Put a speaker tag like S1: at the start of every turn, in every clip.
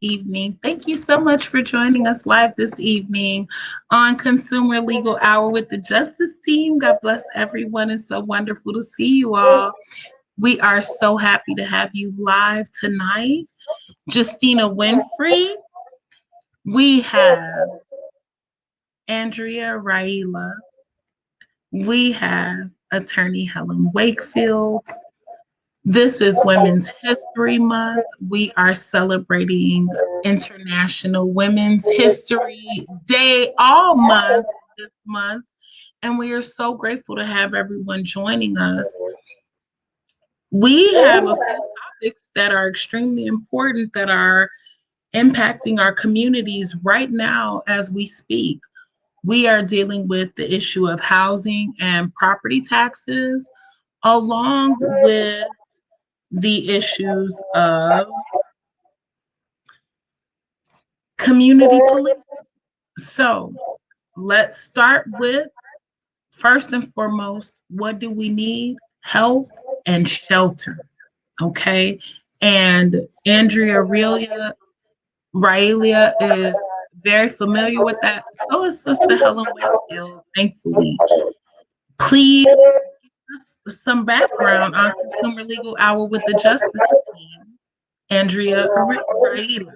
S1: evening. Thank you so much for joining us live this evening on Consumer Legal Hour with the Justice Team. God bless everyone. It's so wonderful to see you all. We are so happy to have you live tonight. Justina Winfrey. We have Andrea Raila. We have attorney Helen Wakefield. This is Women's History Month. We are celebrating International Women's History Day all month this month. And we are so grateful to have everyone joining us. We have a few topics that are extremely important that are impacting our communities right now as we speak. We are dealing with the issue of housing and property taxes, along with the issues of community policing. So let's start with, first and foremost, what do we need? Health and shelter. Okay. And Andrea Raelia is very familiar with that. So is Sister Helen Wakefield, thankfully. Please give us some background on Consumer Legal Hour with the Justice Team. Andrea Raelia.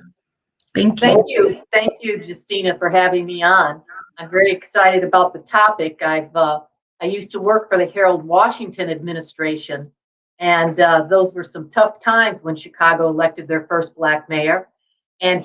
S1: Thank
S2: Thank
S1: you.
S2: you. Thank you, Justina, for having me on. I'm very excited about the topic. I used to work for the Harold Washington administration, and those were some tough times when Chicago elected their first Black mayor. And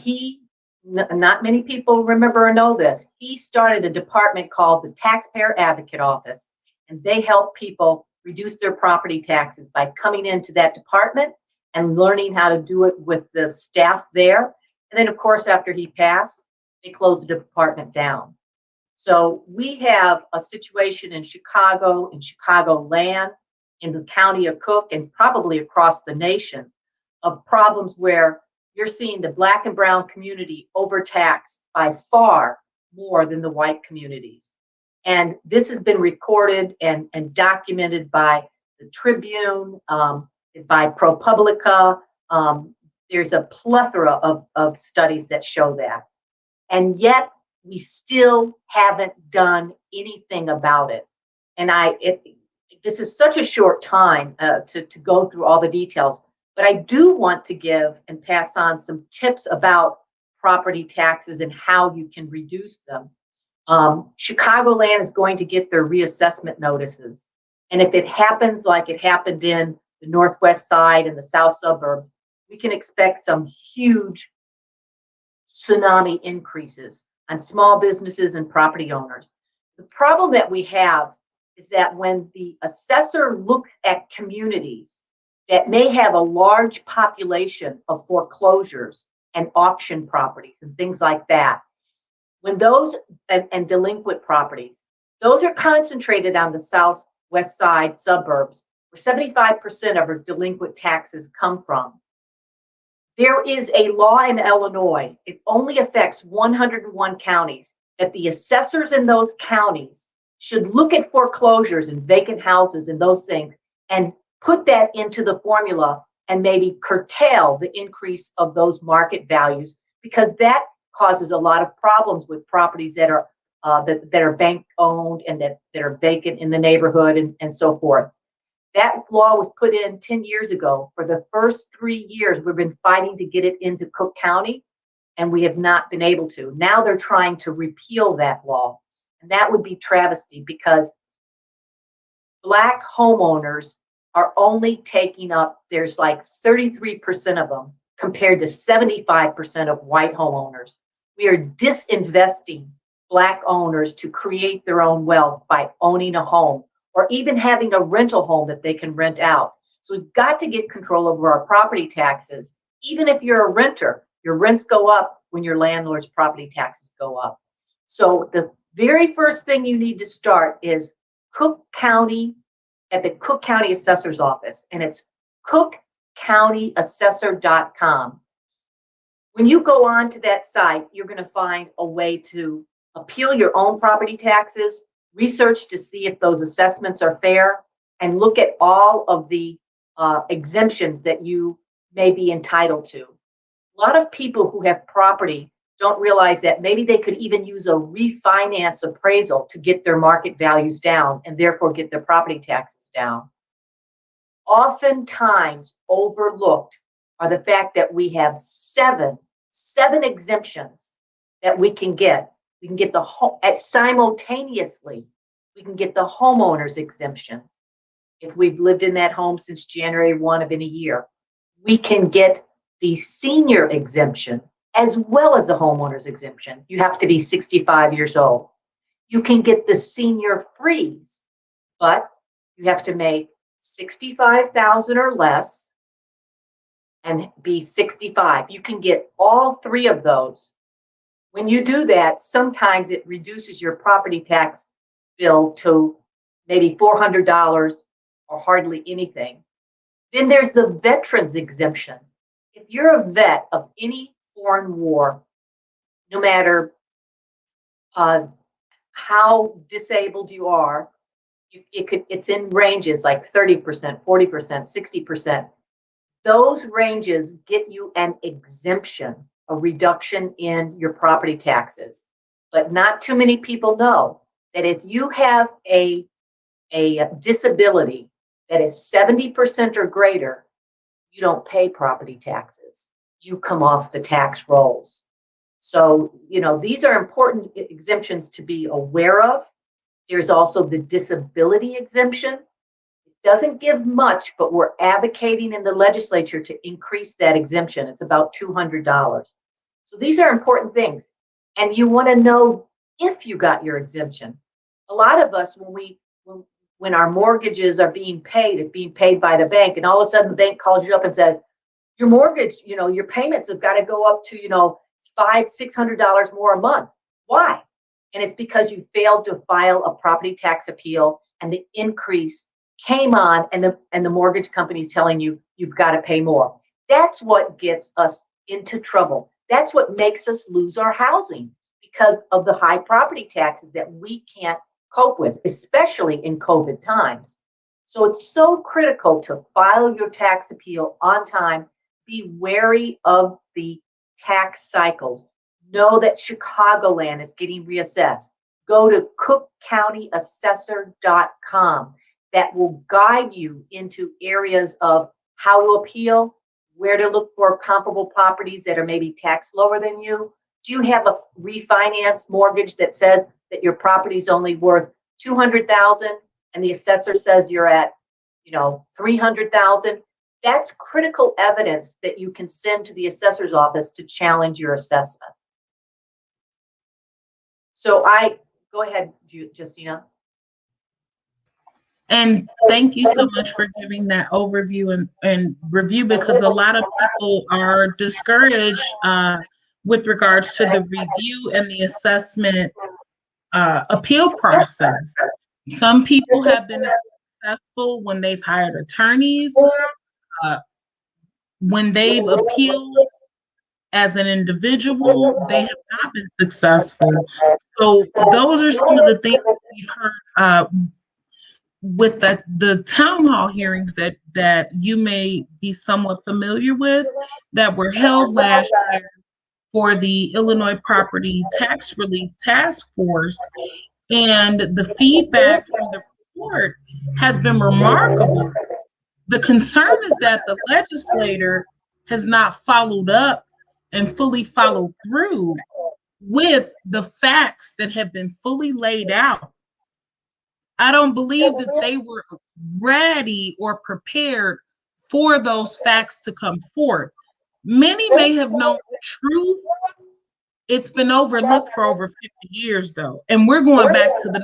S2: not many people remember or know this, he started a department called the Taxpayer Advocate Office, and they help people reduce their property taxes by coming into that department and learning how to do it with the staff there. And then, of course, after he passed, they closed the department down. So we have a situation in Chicagoland, in the county of Cook, and probably across the nation of problems where you're seeing the Black and brown community overtaxed by far more than the white communities. And this has been recorded and documented by the Tribune, by ProPublica. There's a plethora of studies that show that. And yet we still haven't done anything about it. And this is such a short time to go through all the details, but I do want to give and pass on some tips about property taxes and how you can reduce them. Chicagoland is going to get their reassessment notices. And if it happens like it happened in the Northwest Side and the South suburbs, we can expect some huge tsunami increases on small businesses and property owners. The problem that we have is that when the assessor looks at communities that may have a large population of foreclosures and auction properties and things like that, when those and delinquent properties, those are concentrated on the Southwest Side suburbs, where 75% of our delinquent taxes come from. There is a law in Illinois, it only affects 101 counties, that the assessors in those counties should look at foreclosures and vacant houses and those things and put that into the formula and maybe curtail the increase of those market values, because that causes a lot of problems with properties that are bank owned and that are vacant in the neighborhood and so forth. That law was put in 10 years ago. For the first 3 years, we've been fighting to get it into Cook County, and we have not been able to. Now they're trying to repeal that law. And that would be travesty, because Black homeowners are only taking up, there's like 33% of them compared to 75% of white homeowners. We are disinvesting Black owners to create their own wealth by owning a home, or even having a rental home that they can rent out. So we've got to get control over our property taxes. Even if you're a renter, your rents go up when your landlord's property taxes go up. So the very first thing you need to start is Cook County, at the Cook County Assessor's Office, and it's cookcountyassessor.com. When you go on to that site, you're going to find a way to appeal your own property taxes, research to see if those assessments are fair, and look at all of the exemptions that you may be entitled to. A lot of people who have property don't realize that maybe they could even use a refinance appraisal to get their market values down and therefore get their property taxes down. Oftentimes overlooked are the fact that we have seven exemptions that we can get. We can get the home simultaneously. We can get the homeowner's exemption if we've lived in that home since January 1 of any year. We can get the senior exemption as well as the homeowner's exemption. You have to be 65 years old. You can get the senior freeze, but you have to make 65,000 or less and be 65. You can get all three of those. When you do that, sometimes it reduces your property tax bill to maybe $400 or hardly anything. Then there's the veterans exemption. If you're a vet of any foreign war, no matter how disabled you are, it's in ranges like 30%, 40%, 60%. Those ranges get you an exemption, a reduction in your property taxes. But not too many people know that if you have a disability that is 70% or greater, you don't pay property taxes. You come off the tax rolls. So, these are important exemptions to be aware of. There's also the disability exemption. It doesn't give much, but we're advocating in the legislature to increase that exemption. It's about $200. So these are important things. And you want to know if you got your exemption. A lot of us, when our mortgages are being paid, it's being paid by the bank, and all of a sudden the bank calls you up and says, your mortgage, your payments have got to go up to, $500-$600 more a month. Why? And it's because you failed to file a property tax appeal, and the increase came on, and the mortgage company is telling you you've got to pay more. That's what gets us into trouble. That's what makes us lose our housing, because of the high property taxes that we can't cope with, especially in COVID times. So it's so critical to file your tax appeal on time. Be wary of the tax cycles. Know that Chicagoland is getting reassessed. Go to cookcountyassessor.com. That will guide you into areas of how to appeal, where to look for comparable properties that are maybe taxed lower than you. Do you have a refinance mortgage that says that your property is only worth $200,000 and the assessor says you're at, $300,000? That's critical evidence that you can send to the assessor's office to challenge your assessment. So go ahead, Justina.
S1: And thank you so much for giving that overview and review, because a lot of people are discouraged with regards to the review and the assessment appeal process. Some people have been successful when they've hired attorneys, when they've appealed as an individual, they have not been successful. So those are some of the things that we've heard with the town hall hearings that you may be somewhat familiar with, that were held last year for the Illinois Property Tax Relief Task Force. And the feedback from the report has been remarkable. The concern is that the legislator has not followed up and fully followed through with the facts that have been fully laid out. I don't believe that they were ready or prepared for those facts to come forth. Many may have known the truth. It's been overlooked for over 50 years, though. And we're going back to the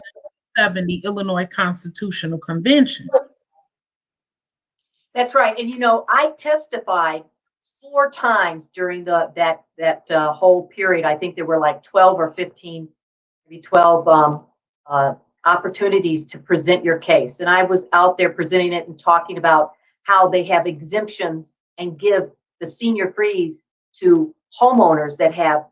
S1: 1970 Illinois Constitutional Convention.
S2: That's right. And I testified 4 times during that whole period. I think there were like 12 or 15, maybe 12 opportunities to present your case. And I was out there presenting it and talking about how they have exemptions and give the senior freeze to homeowners that have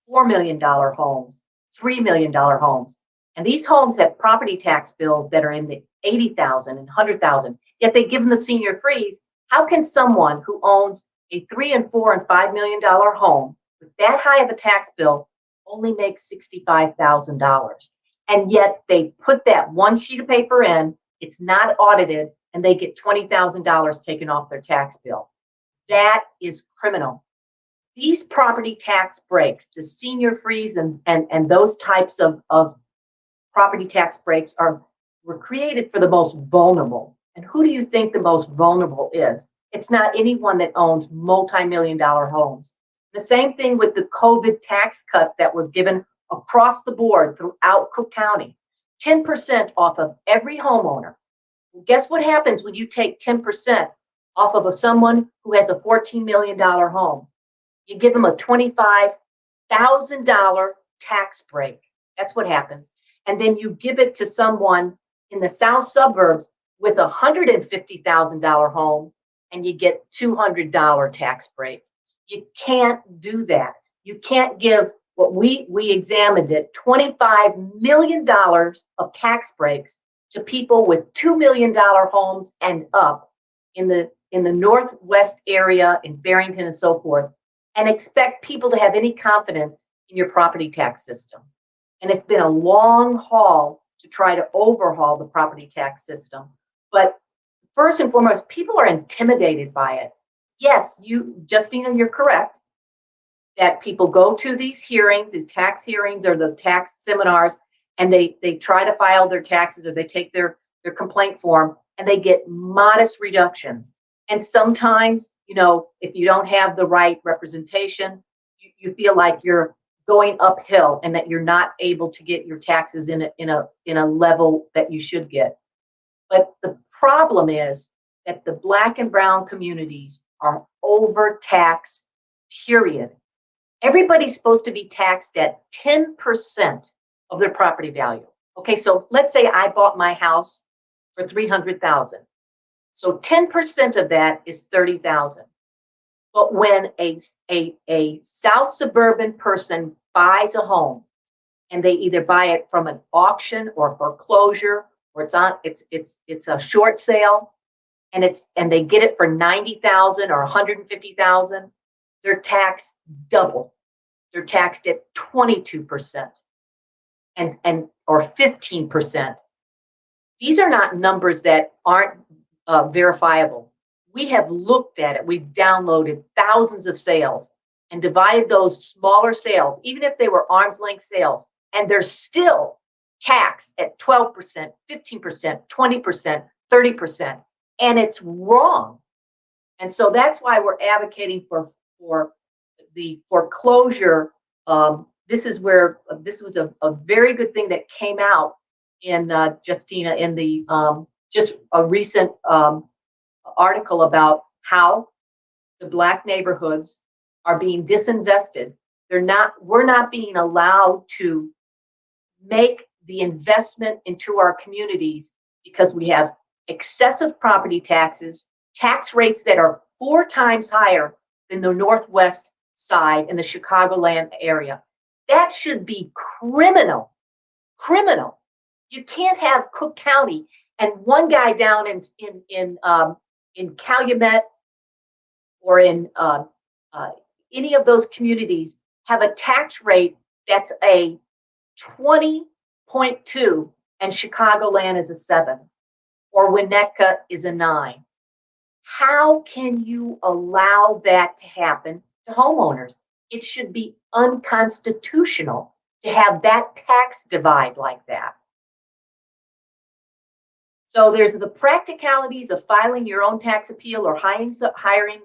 S2: $4 million homes, $3 million homes. And these homes have property tax bills that are in the 80,000 and 100,000, yet they give them the senior freeze. How can someone who owns a $3 and $4 and $5 million home with that high of a tax bill only makes $65,000. And yet they put that one sheet of paper in, it's not audited, and they get $20,000 taken off their tax bill. That is criminal. These property tax breaks, the senior freeze and those types of property tax breaks were created for the most vulnerable. And who do you think the most vulnerable is? It's not anyone that owns multi-million-dollar homes. The same thing with the COVID tax cut that was given across the board throughout Cook County. 10% off of every homeowner. Well, guess what happens when you take 10% off of someone who has a $14 million home? You give them a $25,000 tax break. That's what happens. And then you give it to someone in the south suburbs with a $150,000 home, and you get $200 tax break. You can't do that. You can't give what we examined it, $25 million of tax breaks to people with $2 million homes and up in the Northwest area, in Barrington and so forth, and expect people to have any confidence in your property tax system. And it's been a long haul to try to overhaul the property tax system. But first and foremost, people are intimidated by it. Yes, Justina, you're correct that people go to these hearings, these tax hearings or the tax seminars, and they try to file their taxes, or they take their complaint form, and they get modest reductions. And sometimes, if you don't have the right representation, you feel like you're going uphill and that you're not able to get your taxes in a level that you should get. But the problem is that the Black and brown communities are overtaxed, period. Everybody's supposed to be taxed at 10% of their property value. Okay, so let's say I bought my house for $300,000. So 10% of that is $30,000. But when a South suburban person buys a home, and they either buy it from an auction or foreclosure, or it's a short sale, and they get it for $90,000 or $150,000, they're taxed double. They're taxed at 22% or 15%. These are not numbers that aren't verifiable. We have looked at it. We've downloaded thousands of sales and divided those smaller sales, even if they were arm's length sales, and they're still taxed at 12%, 15%, 20%, 30%, and it's wrong. And so that's why we're advocating for the foreclosure. This was a very good thing that came out in Justina, in the just a recent article about how the Black neighborhoods are being disinvested. We're not being allowed to make the investment into our communities because we have excessive property taxes, tax rates that are 4 times higher than the Northwest side in the Chicagoland area. That should be criminal. Criminal. You can't have Cook County and one guy down in Calumet or in any of those communities have a tax rate that's a 20.2 and Chicagoland is a 7, or Winnetka is a 9. How can you allow that to happen to homeowners? It should be unconstitutional to have that tax divide like that. So there's the practicalities of filing your own tax appeal or hiring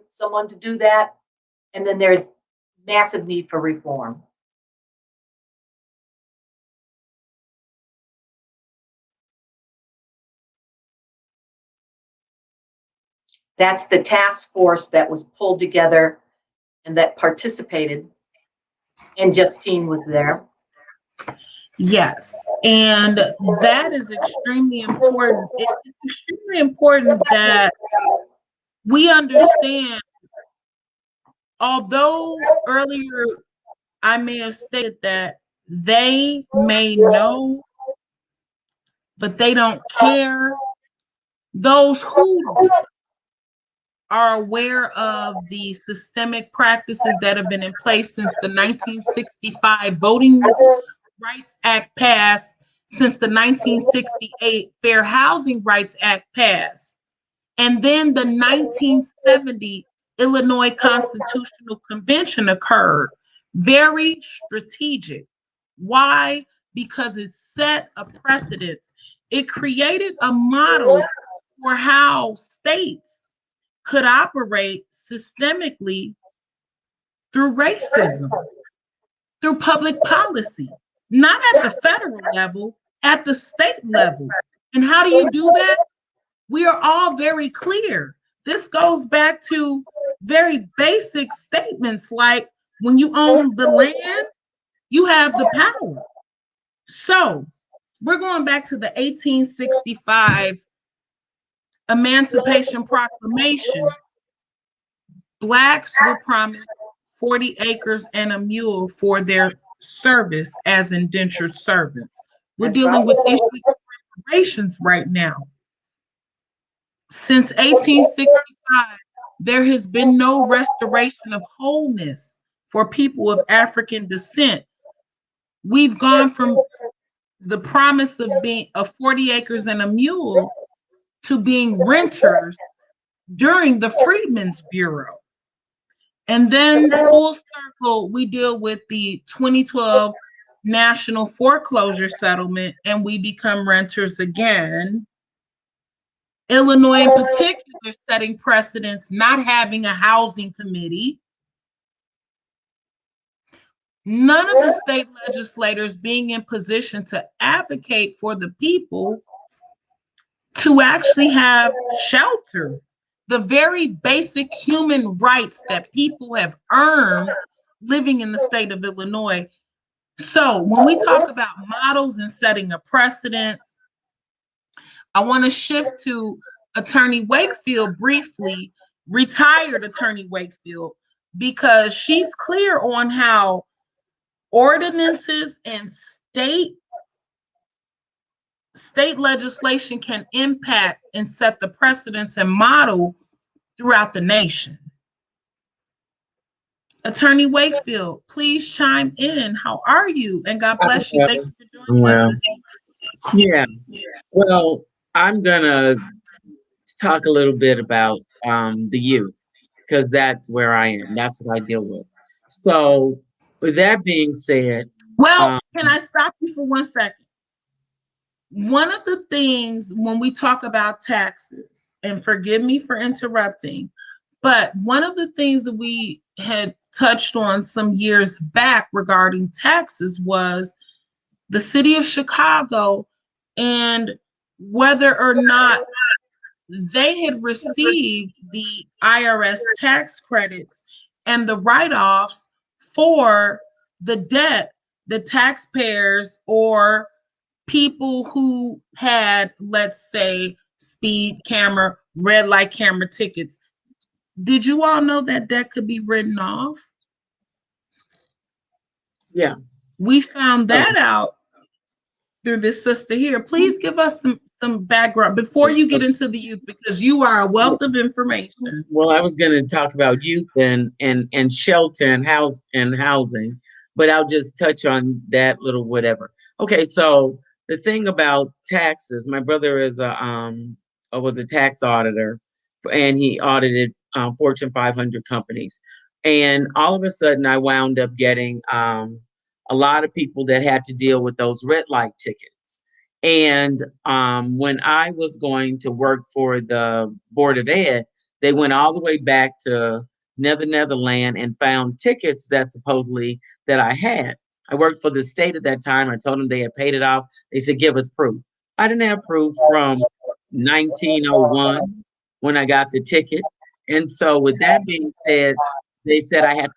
S2: someone to do that. And then there's massive need for reform. That's the task force that was pulled together and that participated. And Justine was there.
S1: Yes, and that is extremely important. It's extremely important that we understand, although earlier I may have stated that they may know, but they don't care. Those who are aware of the systemic practices that have been in place since the 1965 Voting Rights Act passed, since the 1968 Fair Housing Rights Act passed, and then the 1970 Illinois Constitutional Convention occurred. Very strategic. Why? Because it set a precedence. It created a model for how states could operate systemically through racism, through public policy, not at the federal level, at the state level. And how do you do that? We are all very clear. This goes back to very basic statements like when you own the land, you have the power. So we're going back to the 1865 Emancipation Proclamation. Blacks were promised 40 acres and a mule for their service as indentured servants. We're dealing with issues of reparations right now. Since 1865, there has been no restoration of wholeness for people of African descent. We've gone from the promise of being of 40 acres and a mule to being renters during the Freedmen's Bureau. And then full circle, we deal with the 2012 National Foreclosure Settlement, and we become renters again. Illinois, in particular, setting precedents, not having a housing committee. None of the state legislators being in position to advocate for the people to actually have shelter, the very basic human rights that people have earned living in the state of Illinois. So when we talk about models and setting a precedence, I want to shift to Attorney Wakefield briefly, retired Attorney Wakefield, because she's clear on how ordinances and state legislation can impact and set the precedents and model throughout the nation. Attorney Wakefield, please chime in. How are you? And God bless you. Thank you for joining us this
S3: evening. Yeah. Well, I'm gonna talk a little bit about the youth because that's where I am. That's what I deal with. So, with that being said,
S1: well, can I stop you for 1 second? One of the things when we talk about taxes, and forgive me for interrupting, but one of the things that we had touched on some years back regarding taxes was the city of Chicago and whether or not they had received the IRS tax credits and the write-offs for the debt the taxpayers or people who had, let's say, speed camera, red light camera tickets. Did you all know that debt could be written off?
S3: Yeah.
S1: We found that out through this sister here. Please give us some background before you get into the youth, because you are a wealth of information.
S3: Well, I was going to talk about youth and shelter and housing, but I'll just touch on that little whatever. Okay, so the thing about taxes, my brother is was a tax auditor, and he audited Fortune 500 companies, and all of a sudden I wound up getting a lot of people that had to deal with those red light tickets. And when I was going to work for the Board of Ed, they went all the way back to Netherland and found tickets that supposedly that I had. I worked for the state at that time. I told them they had paid it off. They said, give us proof. I didn't have proof from 1901 when I got the ticket. And so with that being said, they said I had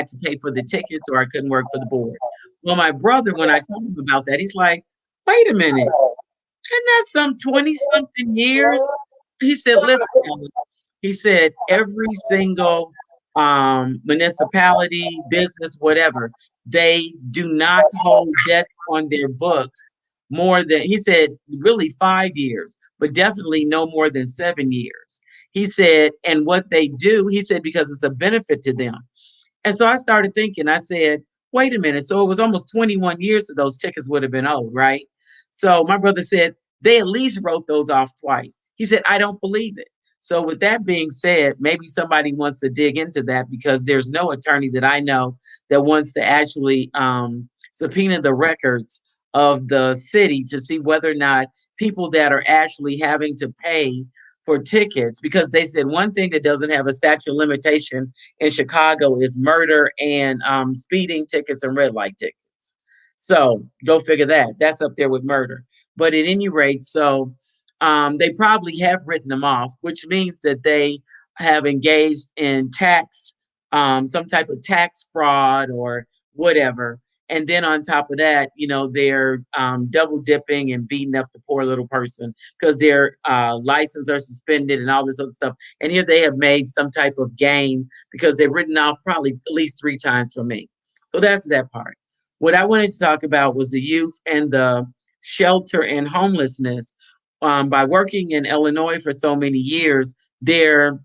S3: to pay for the tickets or I couldn't work for the board. Well, my brother, when I told him about that, he's like, wait a minute, isn't that some 20-something years? He said, listen, he said, every single municipality, business, whatever, they do not hold debts on their books more than, he said, really 5 years, but definitely no more than 7 years. He said, and what they do, he said, because it's a benefit to them. And so I started thinking, I said, wait a minute. So it was almost 21 years that those tickets would have been owed, right? So my brother said, they at least wrote those off twice. He said, I don't believe it. So with that being said, maybe somebody wants to dig into that because there's no attorney that I know that wants to actually subpoena the records of the city to see whether or not people that are actually having to pay for tickets, because they said one thing that doesn't have a statute of limitation in Chicago is murder and speeding tickets and red light tickets. So go figure that. That's up there with murder. But at any rate, so they probably have written them off, which means that they have engaged in tax, some type of tax fraud or whatever. And then on top of that, they're double dipping and beating up the poor little person because their license are suspended and all this other stuff. And here they have made some type of gain because they've written off probably at least 3 times from me. So that's that part. What I wanted to talk about was the youth and the shelter and homelessness. By working in Illinois for so many years, there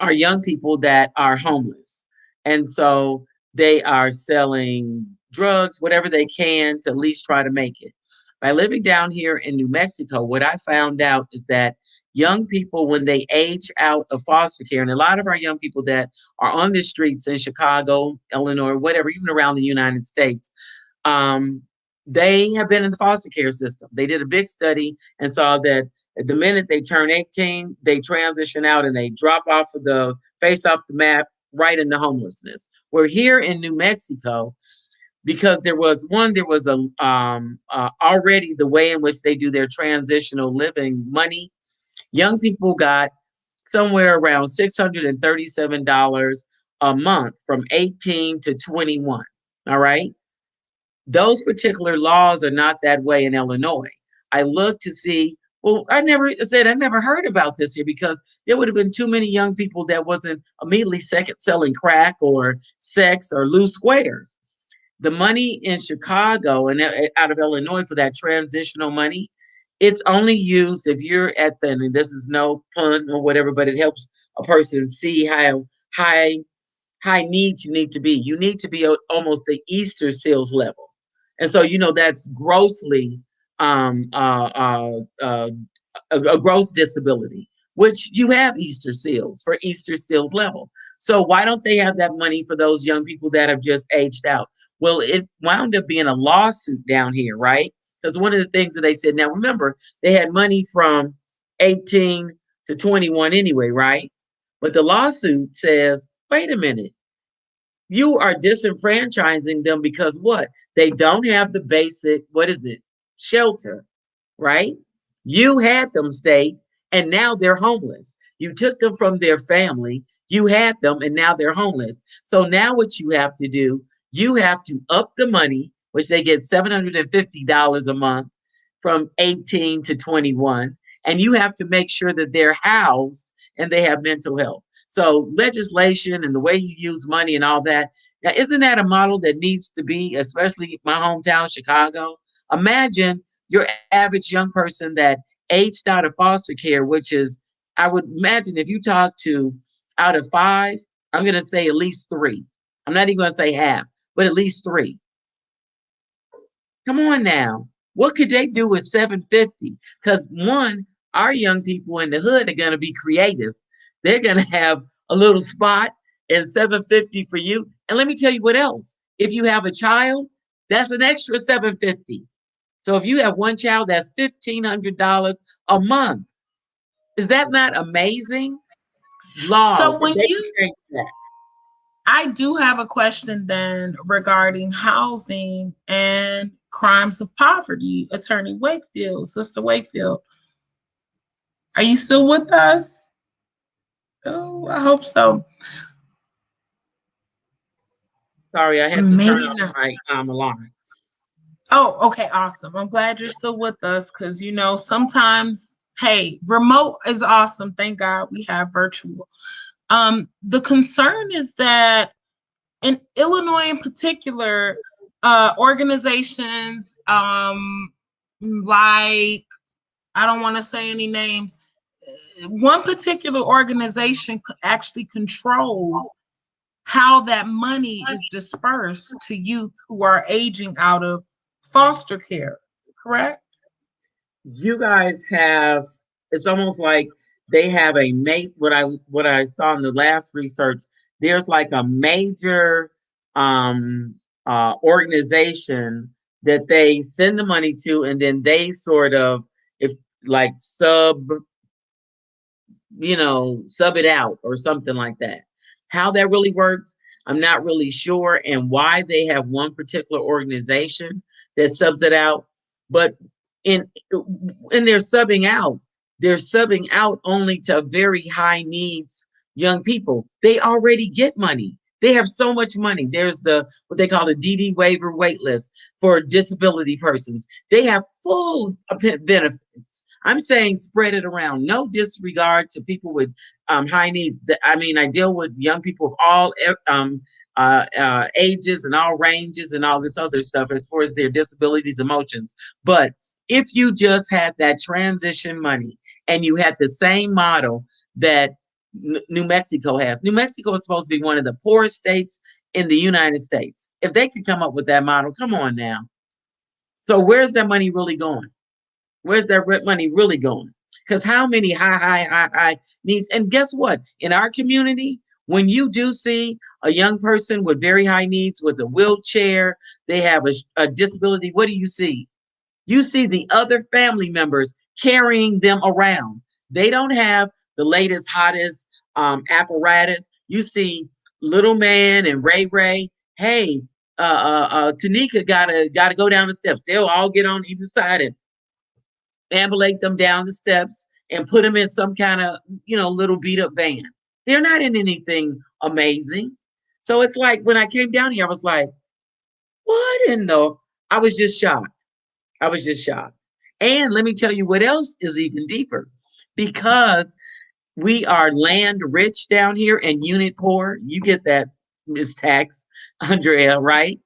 S3: are young people that are homeless. And so they are selling drugs, whatever they can to at least try to make it. By living down here in New Mexico, what I found out is that young people, when they age out of foster care, and a lot of our young people that are on the streets in Chicago, Illinois, whatever, even around the United States, um, they have been in the foster care system. They did a big study and saw that the minute they turn 18, they transition out and they drop off of the face off the map right into homelessness. We're here in New Mexico because there was already the way in which they do their transitional living money. Young people got somewhere around $637 a month from 18 to 21. All right. Those particular laws are not that way in Illinois. I looked to see, well, I never heard about this here because there would have been too many young people that wasn't immediately second selling crack or sex or loose squares. The money in Chicago and out of Illinois for that transitional money, it's only used if you're at the, and this is no pun or whatever, but it helps a person see how high needs you need to be. You need to be almost the Easter seals level. And so, that's grossly um, uh, uh, uh, a gross disability, which you have Easter seals for Easter seals level. So why don't they have that money for those young people that have just aged out? Well, it wound up being a lawsuit down here, right? Because one of the things that they said, now remember, they had money from 18 to 21 anyway, right? But the lawsuit says, wait a minute, you are disenfranchising them because what? They don't have the basic, what is it? Shelter, right? You had them stay and now they're homeless. You took them from their family, you had them and now they're homeless. So now what you have to do, you have to up the money, which they get $750 a month from 18 to 21, and you have to make sure that they're housed and they have mental health. So legislation and the way you use money and all that, now isn't that a model that needs to be, especially my hometown, Chicago? Imagine your average young person that aged out of foster care, which is, I would imagine if you talk to out of 5, I'm going to say at least 3. I'm not even going to say half, but at least 3. Come on now. What could they do with 750? Because one, our young people in the hood are going to be creative. They're going to have a little spot and 750 for you. And let me tell you what else. If you have a child, that's an extra 750. So if you have one child, that's $1,500 a month. Is that not amazing? Laws,
S1: So
S3: if
S1: when
S3: they
S1: you,
S3: could change that.
S1: I do have a question then regarding housing and crimes of poverty, Attorney Wakefield, Sister Wakefield. Are you still with us? Oh, I hope so.
S3: Sorry, I had to turn
S1: Maybe
S3: off
S1: not.
S3: my alarm.
S1: Oh, okay, awesome. I'm glad you're still with us because sometimes, hey, remote is awesome. Thank God we have virtual. The concern is that in Illinois, in particular, organizations like, I don't want to say any names, one particular organization actually controls how that money is dispersed to youth who are aging out of foster care, correct?
S3: You guys have, it's almost like they have a mate, what I saw in the last research, there's like a major um organization that they send the money to, and then they sort of, if like sub it out or something like that. How that really works, I'm not really sure, and why they have one particular organization that subs it out. But in in their subbing out only to very high needs young people. They already get money. They have so much money. There's the what they call the DD waiver wait list for disability persons. They have full benefits. I'm saying spread it around. No disregard to people with high needs. I mean, I deal with young people of all ages and all ranges and all this other stuff as far as their disabilities, emotions. But if you just had that transition money and you had the same model that New Mexico has, New Mexico is supposed to be one of the poorest states in the United States. If they could come up with that model, come on now. So where's that money really going? Where's that money really going? Because how many high needs? And guess what? In our community, when you do see a young person with very high needs, with a wheelchair, they have a disability, what do you see? You see the other family members carrying them around. They don't have the latest, hottest apparatus. You see little man and Ray. Hey, Tanika gotta go down the steps. They'll all get on either side and ambulate them down the steps and put them in some kind of, little beat up van. They're not in anything amazing. So it's like when I came down here, I was like, what in the? I was just shocked. I was just shocked. And let me tell you what else is even deeper. Because we are land rich down here and unit poor. You get that, Ms. Tax, Andrea, right?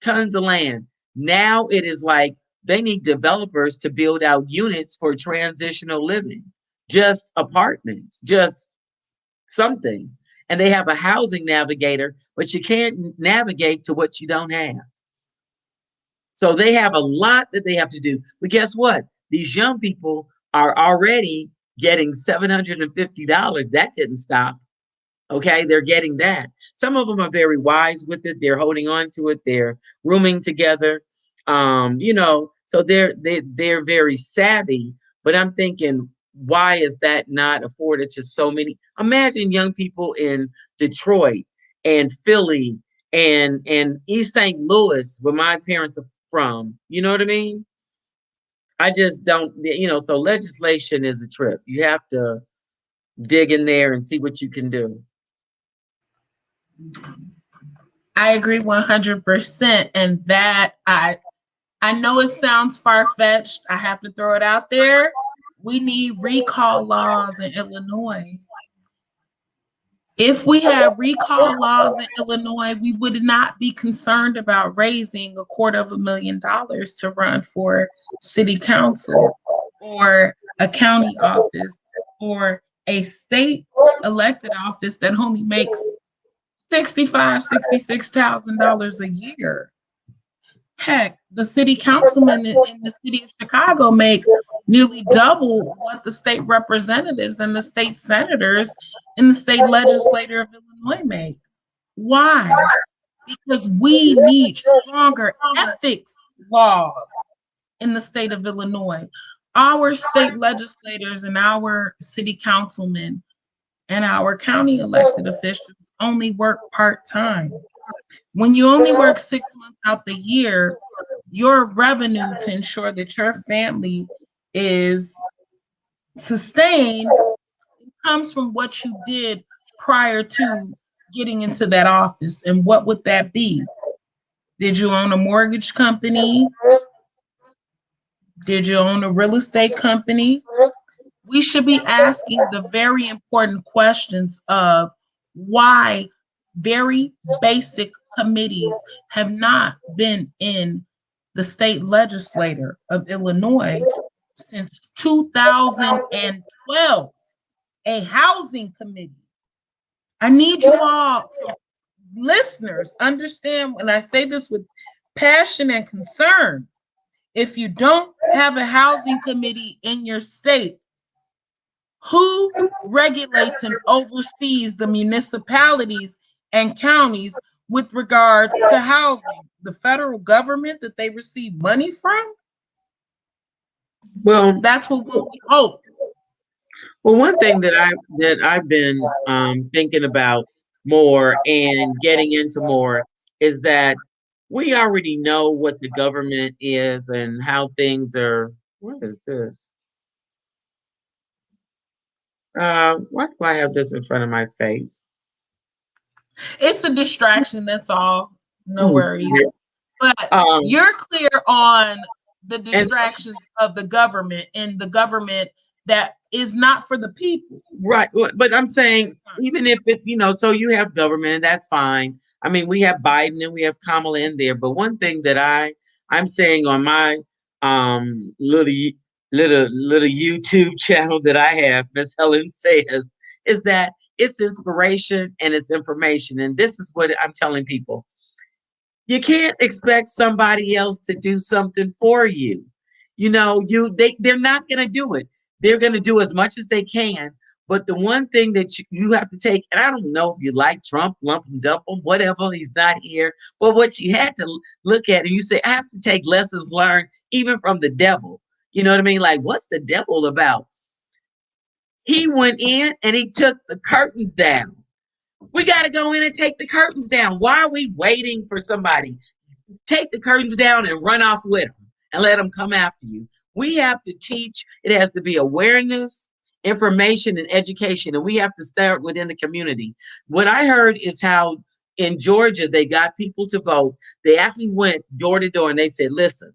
S3: Tons of land. Now it is like they need developers to build out units for transitional living, just apartments, just something. And they have a housing navigator, but you can't navigate to what you don't have. So they have a lot that they have to do. But guess what? These young people are already getting $750. That didn't stop. Okay, they're getting that. Some of them are very wise with it. They're holding on to it. They're rooming together. So they're very savvy. But I'm thinking, why is that not afforded to so many? Imagine young people in Detroit and Philly and East St. Louis, where my parents are from. You know what I mean? I just don't. So legislation is a trip. You have to dig in there and see what you can do.
S1: I agree 100%. And that I know it sounds far-fetched. I have to throw it out there. We need recall laws in Illinois. If we had recall laws in Illinois, we would not be concerned about raising $250,000 to run for city council or a county office or a state elected office that only makes $66,000 a year. Heck, the city councilmen in the city of Chicago make nearly double what the state representatives and the state senators in the state legislature of Illinois make. Why? Because we need stronger ethics laws in the state of Illinois. Our state legislators and our city councilmen and our county elected officials only work part-time. When you only work 6 months out the year, your revenue to ensure that your family is sustained comes from what you did prior to getting into that office. And what would that be? Did you own a mortgage company? Did you own a real estate company? We should be asking the very important questions of why very basic committees have not been in the state legislature of Illinois since 2012. a housing committee. I need you all, listeners, understand when I say this with passion and concern. If you don't have a housing committee in your state, who regulates and oversees the municipalities and counties with regards to housing? The federal government that they receive money from?
S3: Well,
S1: That's what we hope.
S3: well, one thing that I've been thinking about more and getting into more is that we already know what the government is and how things are. What is this? Why do I have this in front of my face?
S1: It's a distraction, that's all. No
S3: Hmm.
S1: worries. But
S3: Um,
S1: you're clear on the
S3: and
S1: distractions of the government and the government that is not for the people.
S3: Right. But I'm saying, even if it, so you have government and that's fine. I mean, we have Biden and we have Kamala in there. But one thing that I'm saying on my little YouTube channel that I have, Miss Helen says, is that it's inspiration and it's information. And this is what I'm telling people. You can't expect somebody else to do something for you. They're not going to do it. They're going to do as much as they can. But the one thing that you have to take, and I don't know if you like Trump, lump him, dump him, whatever, he's not here. But what you had to look at, and you say, I have to take lessons learned even from the devil. You know what I mean? Like, what's the devil about? He went in and he took the curtains down. We got to go in and take the curtains down. Why are we waiting for somebody? Take the curtains down and run off with them and let them come after you. We have to teach. It has to be awareness, information, and education. And we have to start within the community. What I heard is how in Georgia, they got people to vote. They actually went door to door and they said, listen,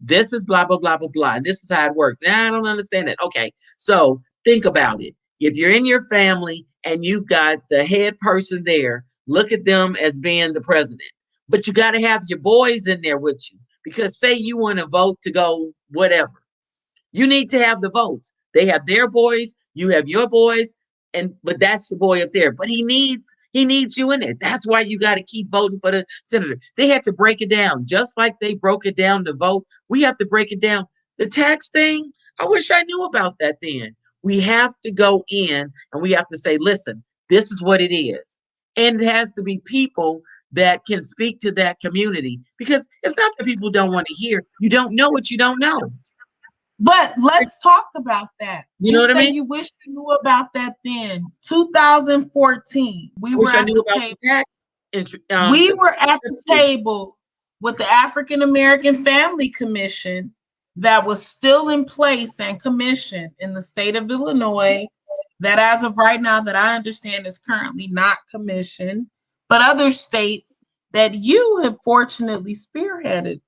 S3: this is blah, blah, blah, blah, blah. And this is how it works. And I don't understand that. Okay. So think about it. If you're in your family and you've got the head person there, look at them as being the president. But you got to have your boys in there with you because say you want to vote to go whatever, you need to have the votes. They have their boys, you have your boys, and but that's your boy up there. But he needs you in there. That's why you got to keep voting for the senator. They had to break it down, just like they broke it down to vote. We have to break it down. The tax thing, I wish I knew about that then. We have to go in and we have to say, listen, this is what it is. And it has to be people that can speak to that community because it's not that people don't want to hear. You don't know what you don't know.
S1: But let's talk about that.
S3: You know
S1: You
S3: what I
S1: say
S3: mean?
S1: you wish you knew about that then. 2014, we
S3: I
S1: were
S3: wish I
S1: at
S3: knew
S1: the
S3: about
S1: table.
S3: the tax.
S1: We were at the table with the African American Family Commission that was still in place and commissioned in the state of Illinois, that as of right now that I understand is currently not commissioned, but other states that you have fortunately spearheaded,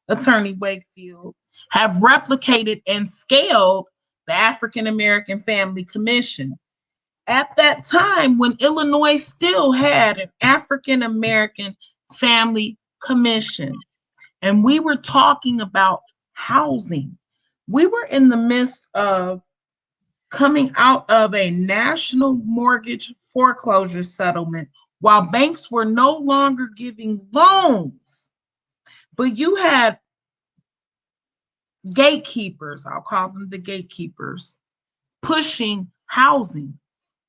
S1: Attorney Wakefield, have replicated and scaled the African American Family Commission. At that time, when Illinois still had an African American Family Commission, and we were talking about housing, we were in the midst of coming out of a national mortgage foreclosure settlement while banks were no longer giving loans. But you had gatekeepers, I'll call them the gatekeepers, pushing housing,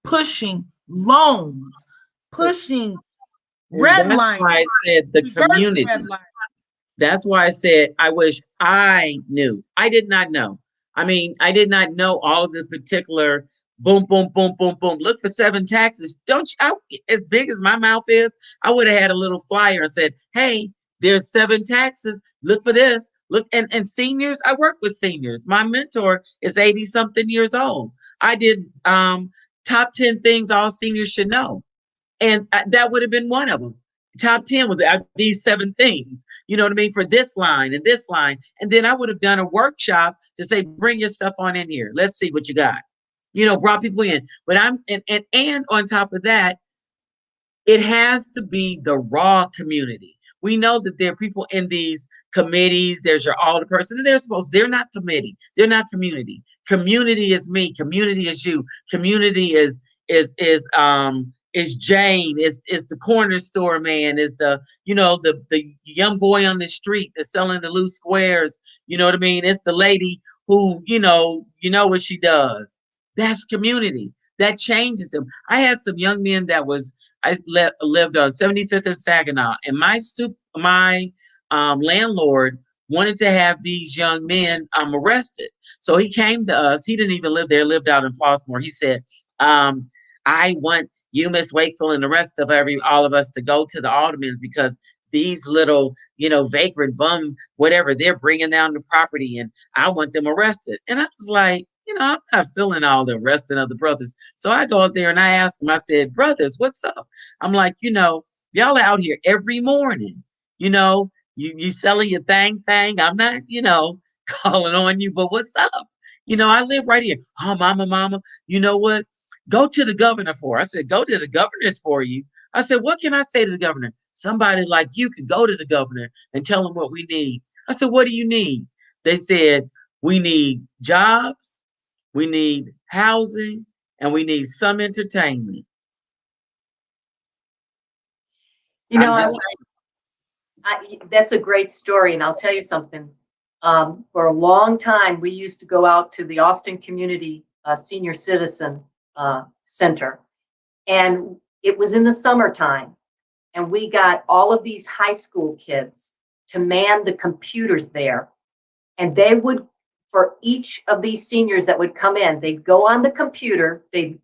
S1: pushing loans, pushing
S3: And that's
S1: redlining,
S3: why I said the
S1: reverse
S3: community.
S1: redlining.
S3: That's why I said I wish I knew. I did not know. I mean, I did not know all the particular boom, boom, boom, boom, boom. Look for seven taxes. Don't you? As big as my mouth is, I would have had a little flyer and said, "Hey, there's seven taxes. Look for this. Look." And seniors. I work with seniors. My mentor is 80 something years old. I did top 10 things all seniors should know, and that would have been one of them. Top 10 was these seven things, you know what I mean, for this line and this line. And then I would have done a workshop to say, bring your stuff on in here. Let's see what you got. Brought people in. But and on top of that, it has to be the raw community. We know that there are people in these committees. There's your alder person, and they're not committee. They're not community. Community is me. Community is you. Community is Jane, is the corner store man, is the young boy on the street that's selling the loose squares. You know what I mean? It's the lady who, what she does. That's community. That changes them. I had some young men lived on 75th and Saginaw, and my landlord wanted to have these young men arrested. So he came to us. He didn't even live there, lived out in Flossmoor. He said, I want you, Miss Wakefield, and the rest of all of us to go to the aldermans because these little, vagrant bum, whatever, they're bringing down the property, and I want them arrested. And I was like, I'm not feeling all the arresting of the brothers. So I go out there and I ask them, I said, brothers, what's up? I'm like, y'all out here every morning, you selling your thing. I'm not, calling on you, but what's up? I live right here. Oh, mama, you know what? Go to the governor for. I said, go to the governor's for you. I said, what can I say to the governor? Somebody like you could go to the governor and tell him what we need. I said, what do you need? They said, we need jobs, we need housing, and we need some entertainment. I'm just
S2: that's a great story, and I'll tell you something. For a long time, we used to go out to the Austin Community Senior Citizen Center, and it was in the summertime, and we got all of these high school kids to man the computers there, and they would, for each of these seniors that would come in, they'd go on the computer, they'd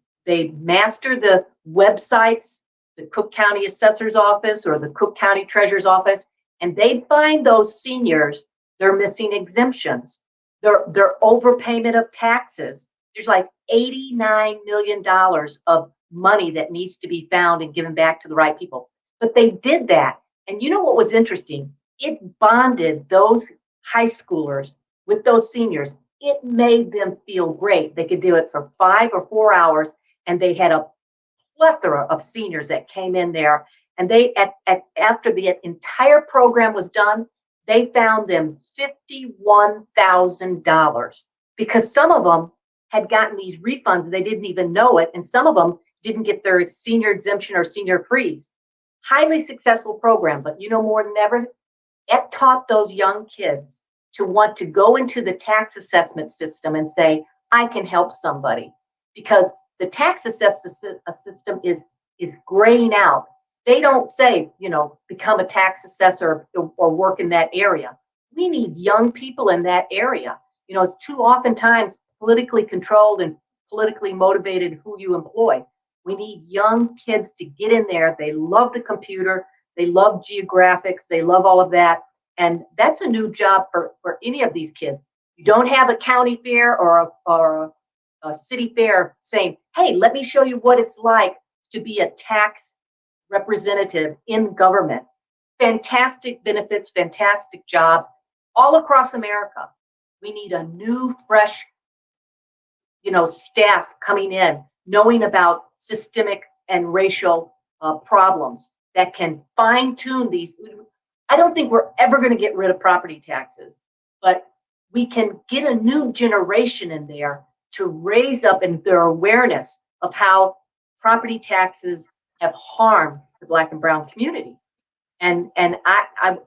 S2: master the websites, the Cook County Assessor's Office or the Cook County Treasurer's Office, and they'd find those seniors, they're missing exemptions, their overpayment of taxes. There's like $89 million of money that needs to be found and given back to the right people. But they did that. And you know what was interesting? It bonded those high schoolers with those seniors. It made them feel great. They could do it for 5 or 4 hours, and they had a plethora of seniors that came in there. And they, after the entire program was done, they found them $51,000 because some of them had gotten these refunds and they didn't even know it, and some of them didn't get their senior exemption or senior freeze. Highly successful program, but more than ever, it taught those young kids to want to go into the tax assessment system and say, I can help somebody, because the tax assessment system is graying out. They don't say, become a tax assessor or work in that area. We need young people in that area. It's too oftentimes politically controlled and politically motivated who you employ. We need young kids to get in there. They love the computer. They love geographics. They love all of that. And that's a new job for any of these kids. You don't have a county fair or a city fair saying, hey, let me show you what it's like to be a tax representative in government. Fantastic benefits, fantastic jobs all across America. We need a new, fresh, staff coming in, knowing about systemic and racial problems that can fine tune these. I don't think we're ever going to get rid of property taxes, but we can get a new generation in there to raise up in their awareness of how property taxes have harmed the Black and brown community. And I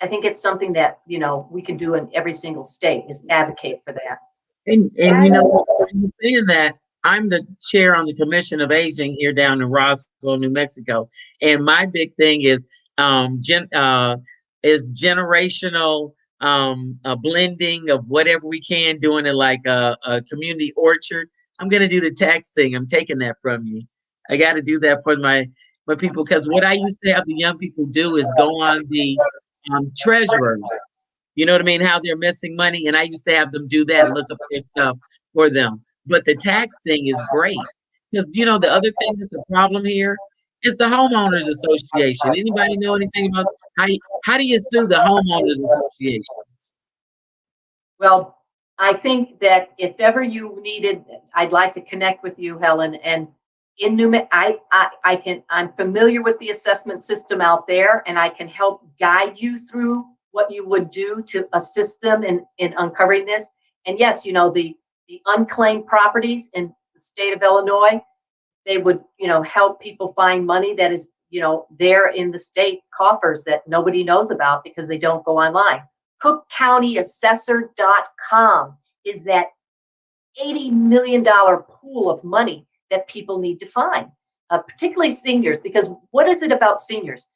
S2: think it's something that, we can do in every single state, is advocate for that.
S3: And when you're saying that, I'm the chair on the Commission of Aging here down in Roswell, New Mexico. And my big thing is generational blending of whatever we can, doing it like a community orchard. I'm going to do the tax thing. I'm taking that from you. I got to do that for my people, because what I used to have the young people do is go on the treasurers. You know what I mean? How they're missing money. And I used to have them do that, look up their stuff for them. But the tax thing is great. Because, the other thing that's a problem here is the homeowners association. Anybody know anything about how do you sue the homeowners associations?
S2: Well, I think that if ever you needed, I'd like to connect with you, Helen, and in I'm familiar with the assessment system out there, and I can help guide you through what you would do to assist them in uncovering this. And yes, the unclaimed properties in the state of Illinois, they would, help people find money that is, there in the state coffers that nobody knows about because they don't go online. CookCountyAssessor.com is that $80 million pool of money that people need to find, particularly seniors, because what is it about seniors?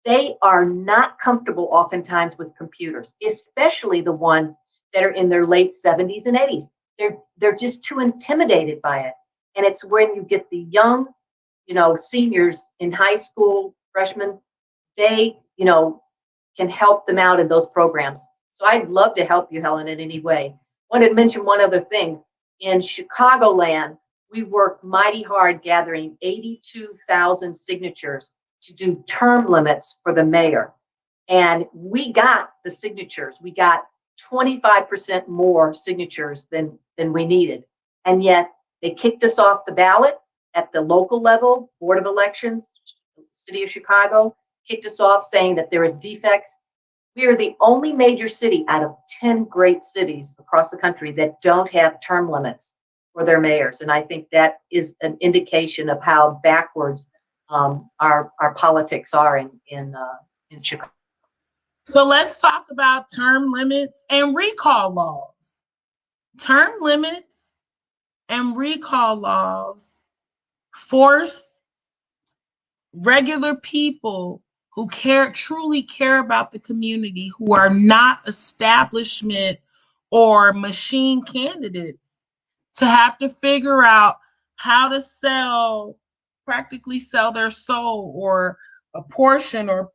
S2: They are not comfortable oftentimes with computers, especially the ones that are in their late 70s and 80s. They're just too intimidated by it. And it's when you get the young, seniors in high school, freshmen, they, can help them out in those programs. So I'd love to help you, Helen, in any way. Wanted to mention one other thing. In Chicagoland, we worked mighty hard gathering 82,000 signatures to do term limits for the mayor. And we got the signatures. We got 25% more signatures than we needed. And yet they kicked us off the ballot at the local level, Board of Elections, City of Chicago, kicked us off saying that there is defects. We are the only major city out of 10 great cities across the country that don't have term limits for their mayors. And I think that is an indication of how backwards our politics are in Chicago.
S1: So let's talk about term limits and recall laws. Term limits and recall laws force regular people who truly care about the community, who are not establishment or machine candidates, to have to figure out how to practically sell their soul, or a portion, or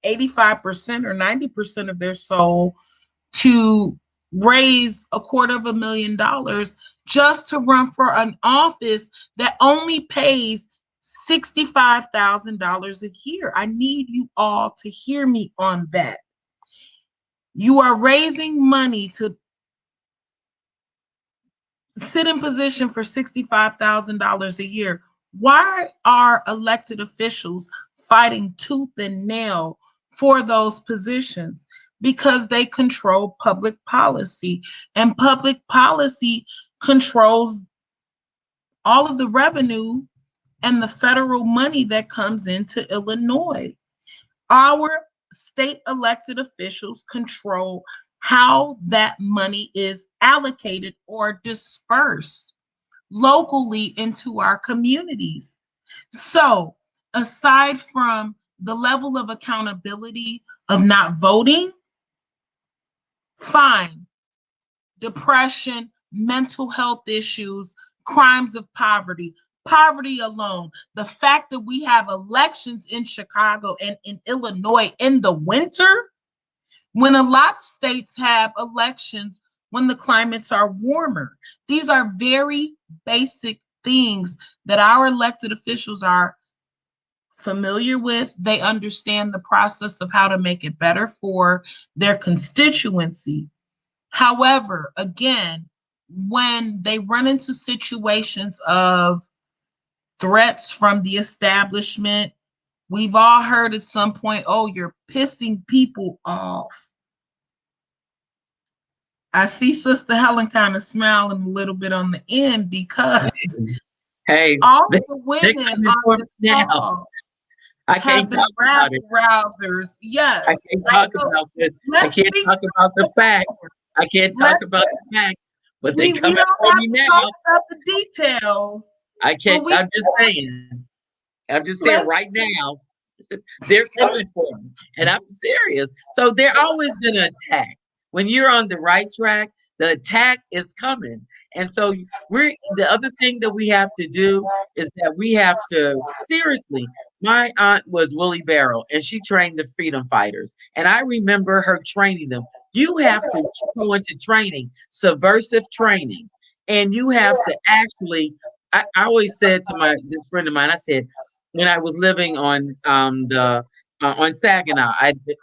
S1: 85% or 90% of their soul, to raise $250,000 just to run for an office that only pays $65,000 a year. I need you all to hear me on that. You are raising money to sit in position for $65,000 a year. Why are elected officials fighting tooth and nail for those positions? Because they control public policy, and public policy controls all of the revenue and the federal money that comes into Illinois. Our state elected officials control how that money is allocated or dispersed locally into our communities. So, aside from the level of accountability of not voting, fine, depression, mental health issues, crimes of poverty, poverty alone, the fact that we have elections in Chicago and in Illinois in the winter, when a lot of states have elections when the climates are warmer. These are very basic things that our elected officials are familiar with. They understand the process of how to make it better for their constituency. However, again, when they run into situations of threats from the establishment, we've all heard at some point, oh, you're pissing people off. I see Sister Helen kind of smiling a little bit on the end, because
S3: Hey,
S1: all
S3: they,
S1: the
S3: they're
S1: women
S3: coming
S1: on
S3: for
S1: this
S3: me now.
S1: call
S3: I
S1: have
S3: can't
S1: been
S3: talk about
S1: rabble
S3: it.
S1: rousers. Yes.
S3: I can't talk about it. I
S1: Let's
S3: can't
S1: speak
S3: talk about the facts. I can't talk
S1: let's
S3: about the facts, but they
S1: we
S3: coming
S1: don't
S3: for
S1: have
S3: me
S1: to talk
S3: now.
S1: about the details,
S3: I
S1: but
S3: can't. I'm just saying. I'm just saying
S1: let's
S3: right now, they're coming for me, and I'm serious. So they're always going to attack. When you're on the right track, the attack is coming. And so the other thing that we have to do is that we have to seriously. My aunt was Willie Barrow, and she trained the freedom fighters. And I remember her training them. You have to go into training, subversive training, and you have to actually. I always said to this friend of mine, I said, when I was living on Saginaw,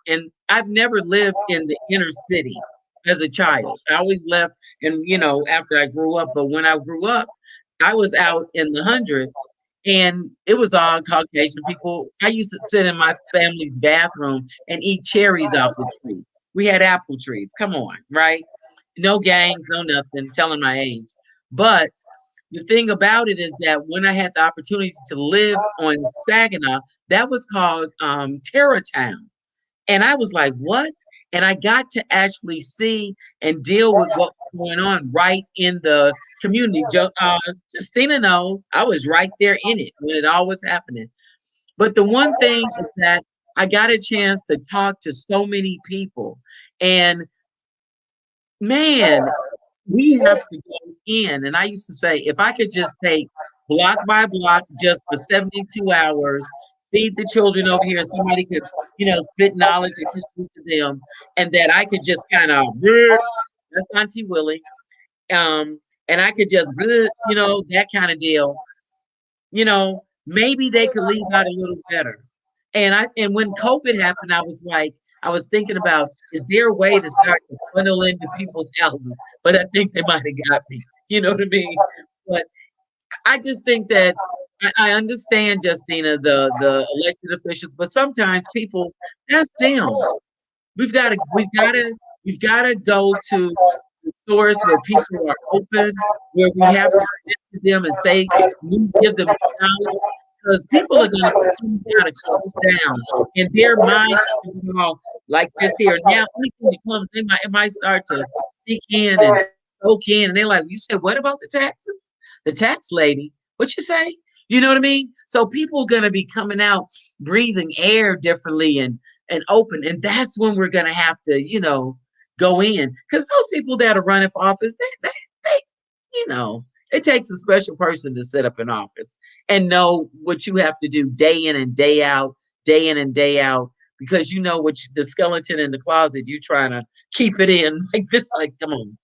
S3: and I've never lived in the inner city as a child. I always left, and after I grew up. But when I grew up, I was out in the hundreds, And it was all Caucasian people. I used to sit in my family's bathroom and eat cherries off the tree. We had apple trees. Come on, right? No gangs, no nothing, telling my age. But the thing about it is that when I had the opportunity to live on Saginaw, that was called Terrortown. And I was like, what? And I got to actually see and deal with what was going on right in the community. Justina knows I was right there in it when it all was happening. But the one thing is that I got a chance to talk to so many people. And man, we have to go in. And I used to say, if I could just take block by block just for 72 hours, feed the children over here, somebody could, spit knowledge and history to them, and that I could just kind of, that's Auntie Willie, and I could just, that kind of deal, maybe they could leave out a little better. And when COVID happened, I was like, I was thinking about, is there a way to start to funnel into people's houses? But I think they might have got me. You know what I mean? But I just think that I understand, Justina, the elected officials, but sometimes people, that's them. We've gotta go to the source where people are open, where we have to sit to them and say, we give them knowledge, because people are gonna continue to close down and their minds are gonna go like this here. Now anything that comes, it might start to sink in and soak in, and they're like, you said what about the taxes? The tax lady, what you say? You know what I mean? So people are gonna be coming out breathing air differently and open. And that's when we're going to have to, go in. Because those people that are running for office, they, it takes a special person to set up an office and know what you have to do day in and day out, day in and day out, because you know the skeleton in the closet, you trying to keep it in like this, like, come on,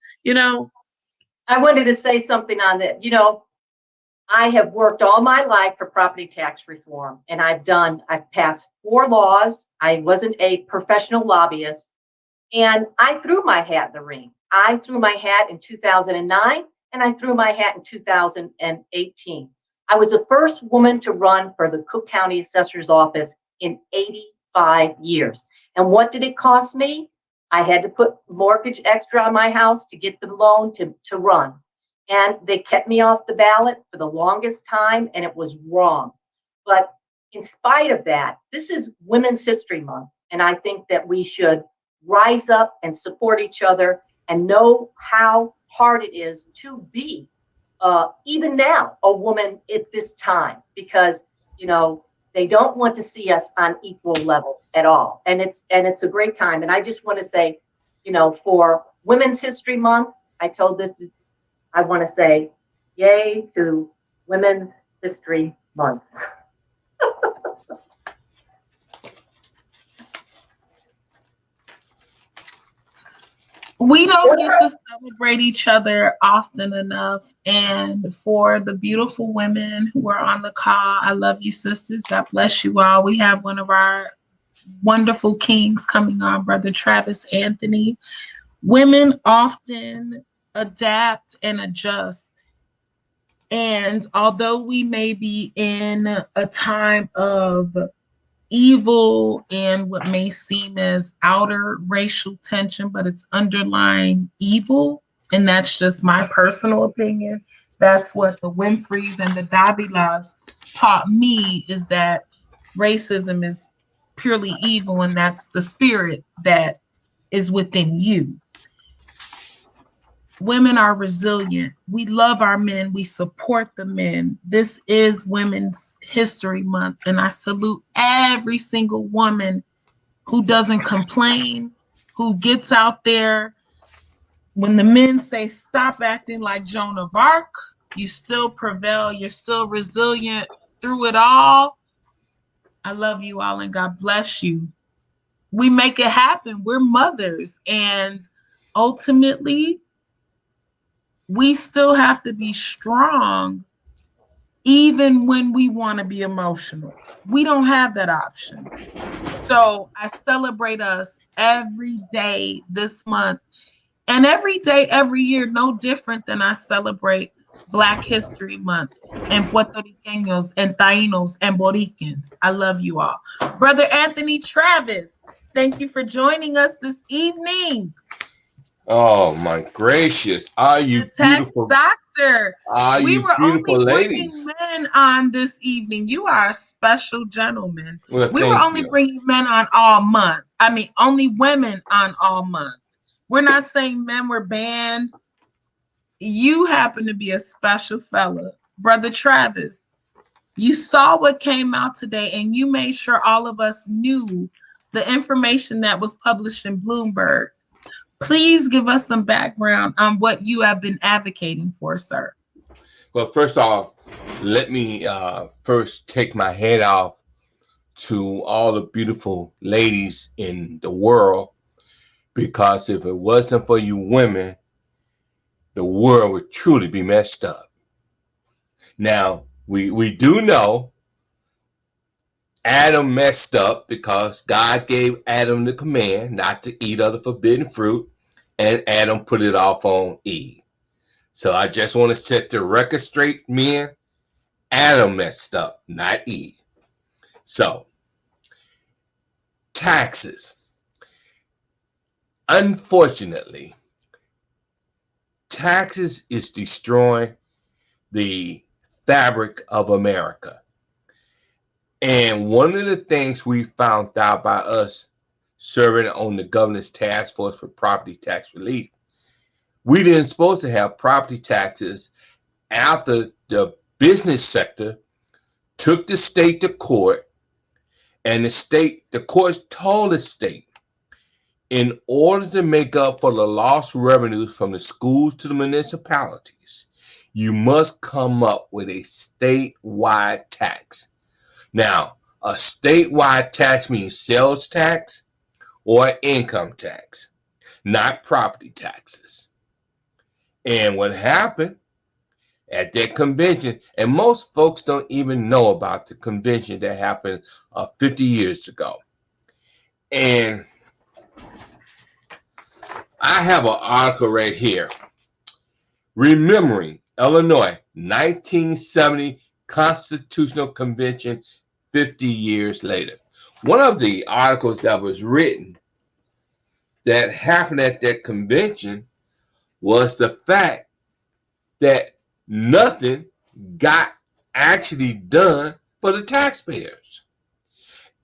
S2: I wanted to say something on that. I have worked all my life for property tax reform, and I've passed 4 laws. I wasn't a professional lobbyist, and I threw my hat in the ring. I threw my hat in 2009, and I threw my hat in 2018. I was the first woman to run for the Cook County Assessor's Office in 85 years. And what did it cost me? I had to put mortgage extra on my house to get the loan to run. And they kept me off the ballot for the longest time, and it was wrong. But in spite of that, this is Women's History Month, and I think that we should rise up and support each other and know how hard it is to be, even now, a woman at this time, because, they don't want to see us on equal levels at all. And it's a great time. And I just want to say, for Women's History Month, I want to say, yay to Women's History Month.
S1: We don't get to celebrate each other often enough. And for the beautiful women who are on the call, I love you, sisters. God bless you all. We have one of our wonderful kings coming on, Brother Travis Anthony. Women often adapt and adjust. And although we may be in a time of evil and what may seem as outer racial tension, but it's underlying evil, and that's just my personal opinion. That's what the Winfreys and the Davilas taught me, is that racism is purely evil, and that's the spirit that is within you. Women are resilient. We love our men. We support the men. This is Women's History Month, and I salute every single woman who doesn't complain, who gets out there. When the men say, stop acting like Joan of Arc, you still prevail. You're still resilient through it all. I love you all, and God bless you. We make it happen. We're mothers, and ultimately, we still have to be strong even when we want to be emotional. We don't have that option. So I celebrate us every day this month, and every day, every year, no different than I celebrate Black History Month, and Puerto Ricanos and Tainos and Boricans. I love you all. Brother Anthony Travis, thank you for joining us this evening.
S4: Oh my gracious! Are you
S1: The tax
S4: beautiful?
S1: doctor.
S4: Are
S1: We
S4: you
S1: were
S4: beautiful
S1: only
S4: ladies?
S1: bringing men on this evening. You are a special gentleman.
S4: Well,
S1: We were
S4: thank
S1: only
S4: you.
S1: bringing men on all month. I mean, only women on all month. We're not saying men were banned. You happen to be a special fella. Brother Travis, you saw what came out today and you made sure all of us knew the information that was published in Bloomberg. Please give us some background on what you have been advocating for, sir.
S4: Well, first off, let me first take my head off to all the beautiful ladies in the world, because if it wasn't for you women, the world would truly be messed up. Now, we do know Adam messed up because God gave Adam the command not to eat of the forbidden fruit, and Adam put it off on Eve. So I just want to set the record straight, men. Adam messed up, not Eve. So, taxes. Unfortunately, taxes is destroying the fabric of America. And one of the things we found out by us serving on the governor's task force for property tax relief, we didn't supposed to have property taxes after the business sector took the state to court, and the courts told the state, in order to make up for the lost revenues from the schools to the municipalities, you must come up with a statewide tax. Now, a statewide tax means sales tax or income tax, not property taxes. And what happened at that convention, and most folks don't even know about the convention that happened 50 years ago. And I have an article right here, Remembering Illinois 1970 Constitutional Convention 50 years later. One of the articles that was written that happened at that convention was the fact that nothing got actually done for the taxpayers.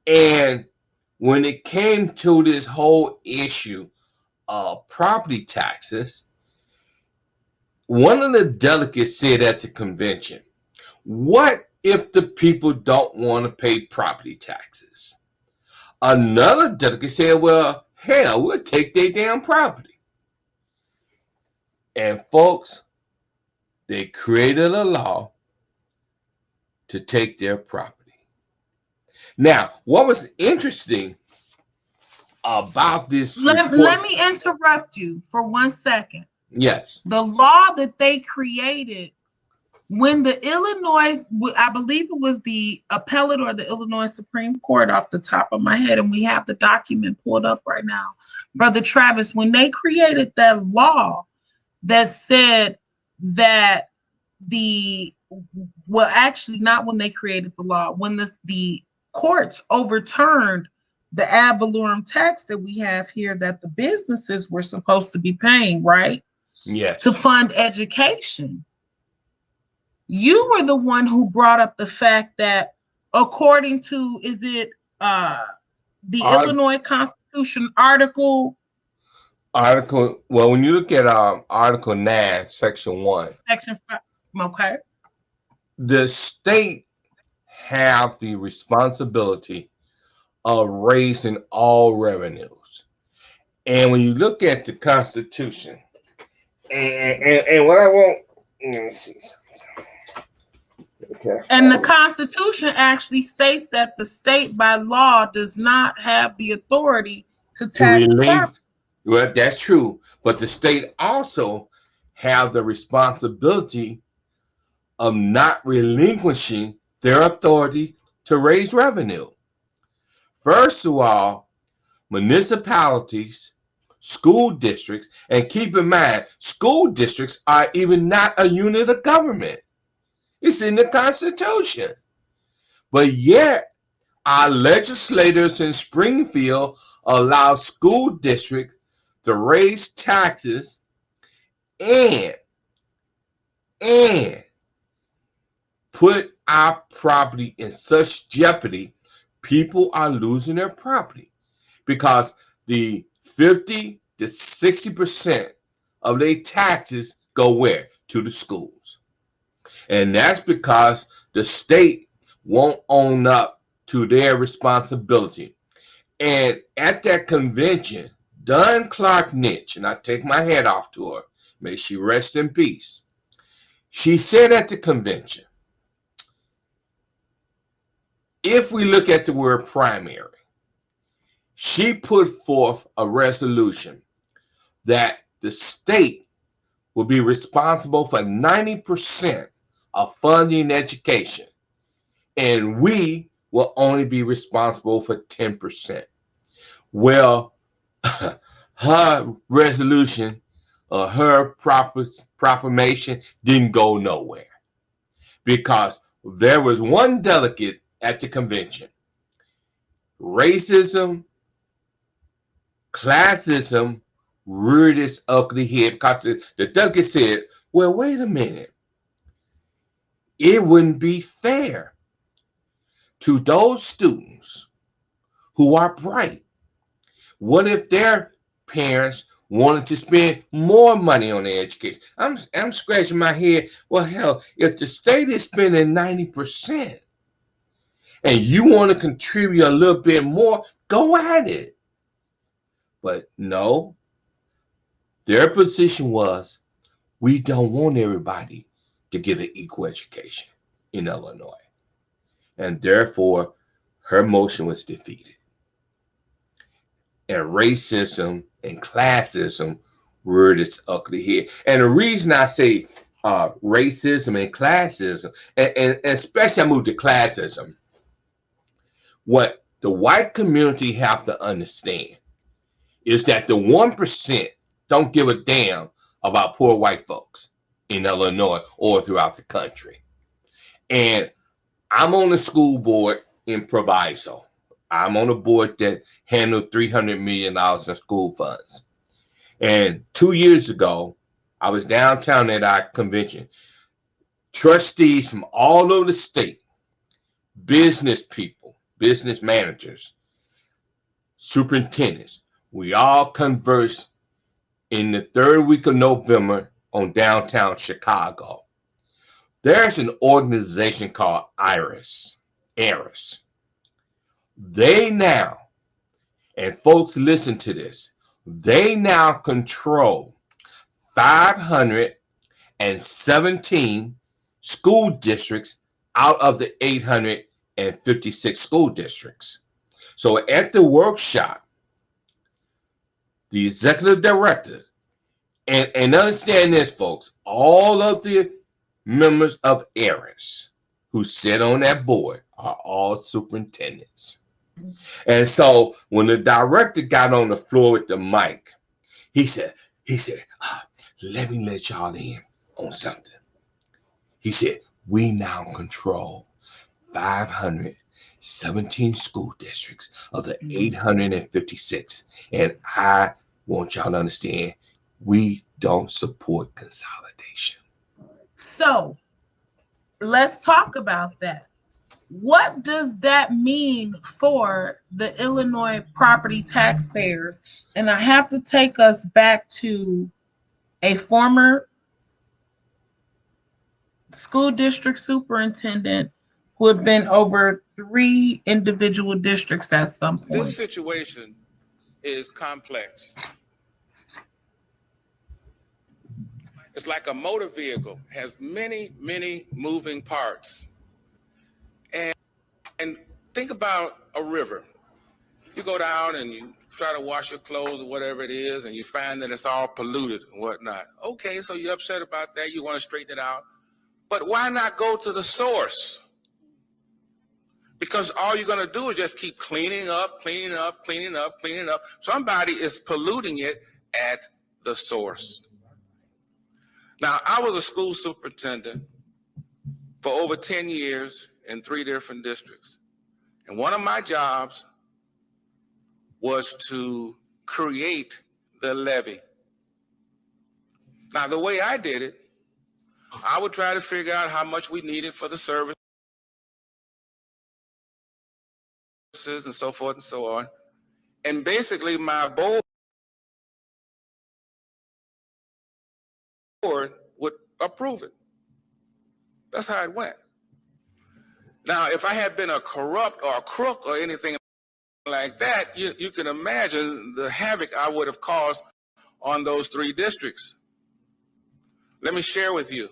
S4: And when it came to this whole issue of property taxes, one of the delegates said at the convention, what if the people don't want to pay property taxes? Another delegate said, well, hell, we'll take their damn property. And folks, they created a law to take their property. Now, what was interesting about this report,
S1: Let me interrupt you for 1 second.
S4: Yes.
S1: The law that they created when the Illinois, I believe it was the appellate or the Illinois Supreme Court off the top of my head, and we have the document pulled up right now. Brother Travis, when they created that law that said that actually not when they created the law, when the courts overturned the ad valorem tax that we have here that the businesses were supposed to be paying, right?
S4: Yes.
S1: To fund education. You were the one who brought up the fact that according to, is it the Illinois Constitution article,
S4: well, when you look at Article 9, Section 1,
S1: Section 5, okay.
S4: The state have the responsibility of raising all revenues. And when you look at the Constitution, and what I want, let me see. Okay.
S1: And the Constitution actually states that the state by law does not have the authority to tax property.
S4: Well, that's true. But the state also have the responsibility of not relinquishing their authority to raise revenue. First of all, municipalities school districts. And keep in mind, school districts are even not a unit of government. It's in the Constitution. But yet, our legislators in Springfield allow school districts to raise taxes and put our property in such jeopardy. People are losing their property because the 50 to 60% of their taxes go where? To the schools. And that's because the state won't own up to their responsibility. And at that convention, Dunn Clark Nitch, and I take my hat off to her, may she rest in peace. She said at the convention, if we look at the word primary, she put forth a resolution that the state will be responsible for 90% of funding education, and we will only be responsible for 10%. Well, her resolution or her proclamation didn't go nowhere because there was one delegate at the convention. Racism, classism reared its ugly head because the delegate said, well, wait a minute. It wouldn't be fair to those students who are bright. What if their parents wanted to spend more money on their education? I'm scratching my head. Well, hell, if the state is spending 90% and you want to contribute a little bit more, go at it. But no, their position was, we don't want everybody to get an equal education in Illinois. And therefore, her motion was defeated. And racism and classism reared its ugly head. And the reason I say racism and classism, and especially I move to classism, what the white community have to understand is that the 1% don't give a damn about poor white folks in Illinois or throughout the country. And I'm on the school board in Proviso. I'm on a board that handled $300 million in school funds. And 2 years ago, I was downtown at our convention. Trustees from all over the state, business people, business managers, superintendents, we all conversed in the third week of November on downtown Chicago. There's an organization called IRIS. They now, and folks listen to this, they now control 517 school districts out of the 856 school districts. So at the workshop, the executive director, and understand this, folks, all of the members of ARIS who sit on that board are all superintendents. And so when the director got on the floor with the mic, he said, let me let y'all in on something. He said, we now control 517 school districts of the 856. And I want y'all to understand, we don't support consolidation.
S1: So let's talk about that. What does that mean for the Illinois property taxpayers? And I have to take us back to a former school district superintendent who had been over 3 individual districts at some point.
S5: This situation is complex. It's like a motor vehicle, has many, many moving parts. And think about a river. You go down and you try to wash your clothes or whatever it is, and you find that it's all polluted and whatnot. Okay, so you're upset about that. You want to straighten it out. But why not go to the source? Because all you're going to do is just keep cleaning up. Somebody is polluting it, at the source. Now, I was a school superintendent for over 10 years in 3 different districts. And one of my jobs was to create the levy. Now, the way I did it, I would try to figure out how much we needed for the services and so forth and so on. And basically, my board would approve it. That's how it went. Now, if I had been a corrupt or a crook or anything like that, you can imagine the havoc I would have caused on those 3 districts. Let me share with you,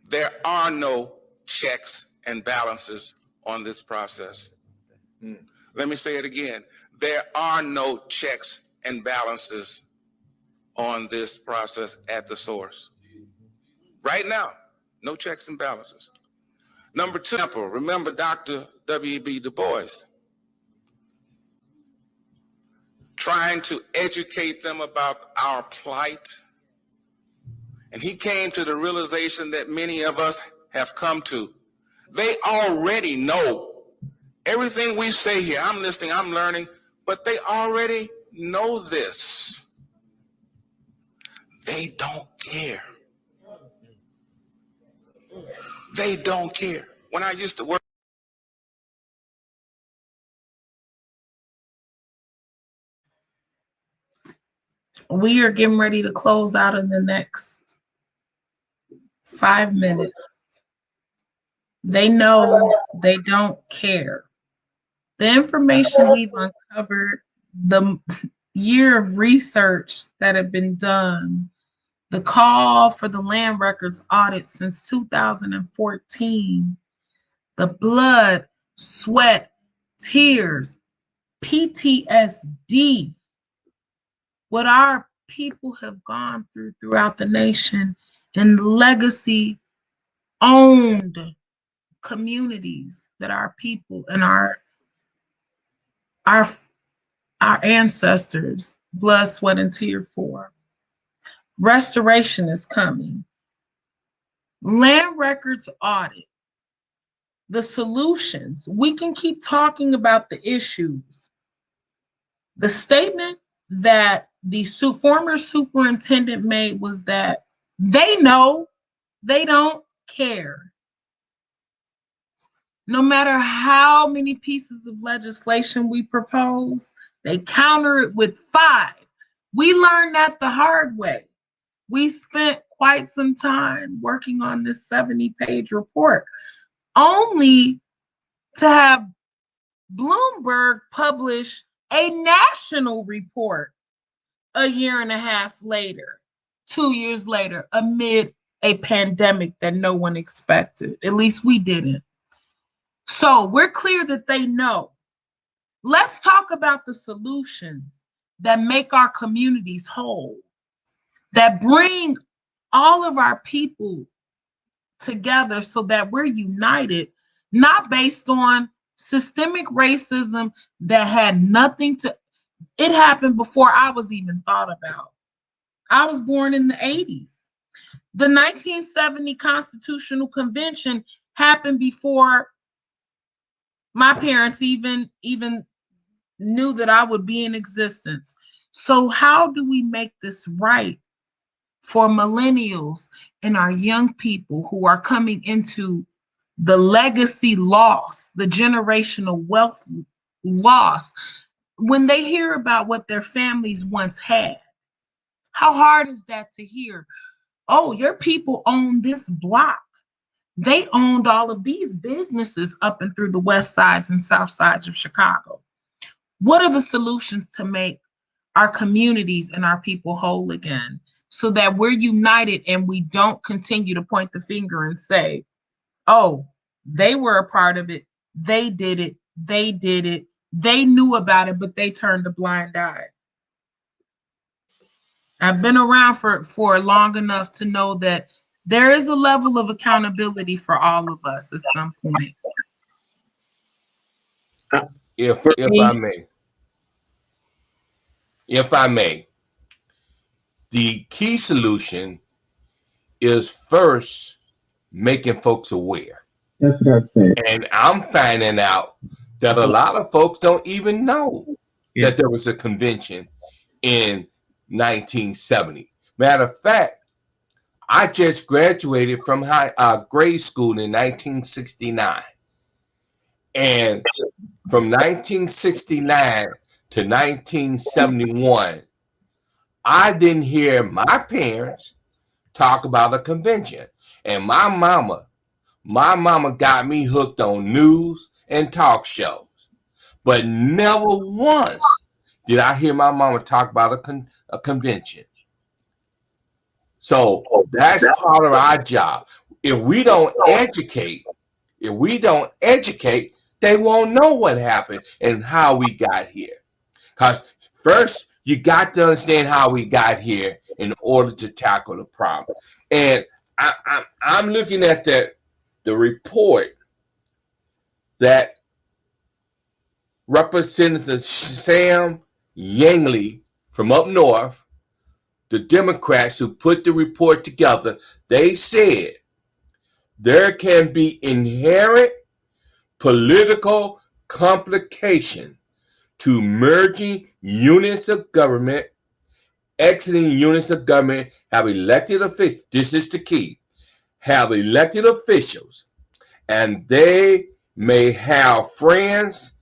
S5: there are no checks and balances on this process. Let me say it again. There are no checks and balances on this process at the source. Right now, no checks and balances. Number 2, remember Dr. W.E.B. Du Bois trying to educate them about our plight. And he came to the realization that many of us have come to. They already know everything we say here. I'm listening, I'm learning, but they already know this. They don't care. They don't care. When I used to work,
S1: We are getting ready to close out in the next 5 minutes. They know they don't care. The information we've uncovered, the year of research that have been done, the call for the land records audit since 2014, the blood, sweat, tears, PTSD, what our people have gone through throughout the nation in legacy owned communities that our people and our ancestors blood, sweat, and tear for. Restoration is coming. Land records audit. The solutions. We can keep talking about the issues. The statement that the former superintendent made was that they know they don't care. No matter how many pieces of legislation we propose, they counter it with 5. We learned that the hard way. We spent quite some time working on this 70-page report, only to have Bloomberg publish a national report a year and a half later, 2 years later, amid a pandemic that no one expected. At least we didn't. So we're clear that they know. Let's talk about the solutions that make our communities whole, that bring all of our people together so that we're united, not based on systemic racism that had nothing to, it happened before I was even thought about. I was born in the 80s. The 1970 Constitutional Convention happened before my parents even knew that I would be in existence. So how do we make this right for millennials and our young people who are coming into the legacy loss, the generational wealth loss, when they hear about what their families once had? How hard is that to hear? Oh, your people own this block. They owned all of these businesses up and through the west sides and south sides of Chicago. What are the solutions to make our communities and our people whole again so that we're united and we don't continue to point the finger and say, oh, they were a part of it. They did it. They did it. They knew about it, but they turned a blind eye. I've been around for long enough to know that there is a level of accountability for all of us at some point.
S4: If I may, the key solution is first making folks aware.
S3: That's what I said.
S4: And I'm finding out that a lot of folks don't even know that there was a convention in 1970. Matter of fact, I just graduated from grade school in 1969. And from 1969 to 1971, I didn't hear my parents talk about a convention. And my mama got me hooked on news and talk shows. But never once did I hear my mama talk about a convention. So that's part of our job. If we don't educate, they won't know what happened and how we got here. Because first, you got to understand how we got here in order to tackle the problem. And I'm looking at the report that Representative Sam Yangley from up north, the Democrats who put the report together, they said there can be inherent political complication to merging units of government, exiting units of government, have elected officials. This is the key. Have elected officials, and they may have friends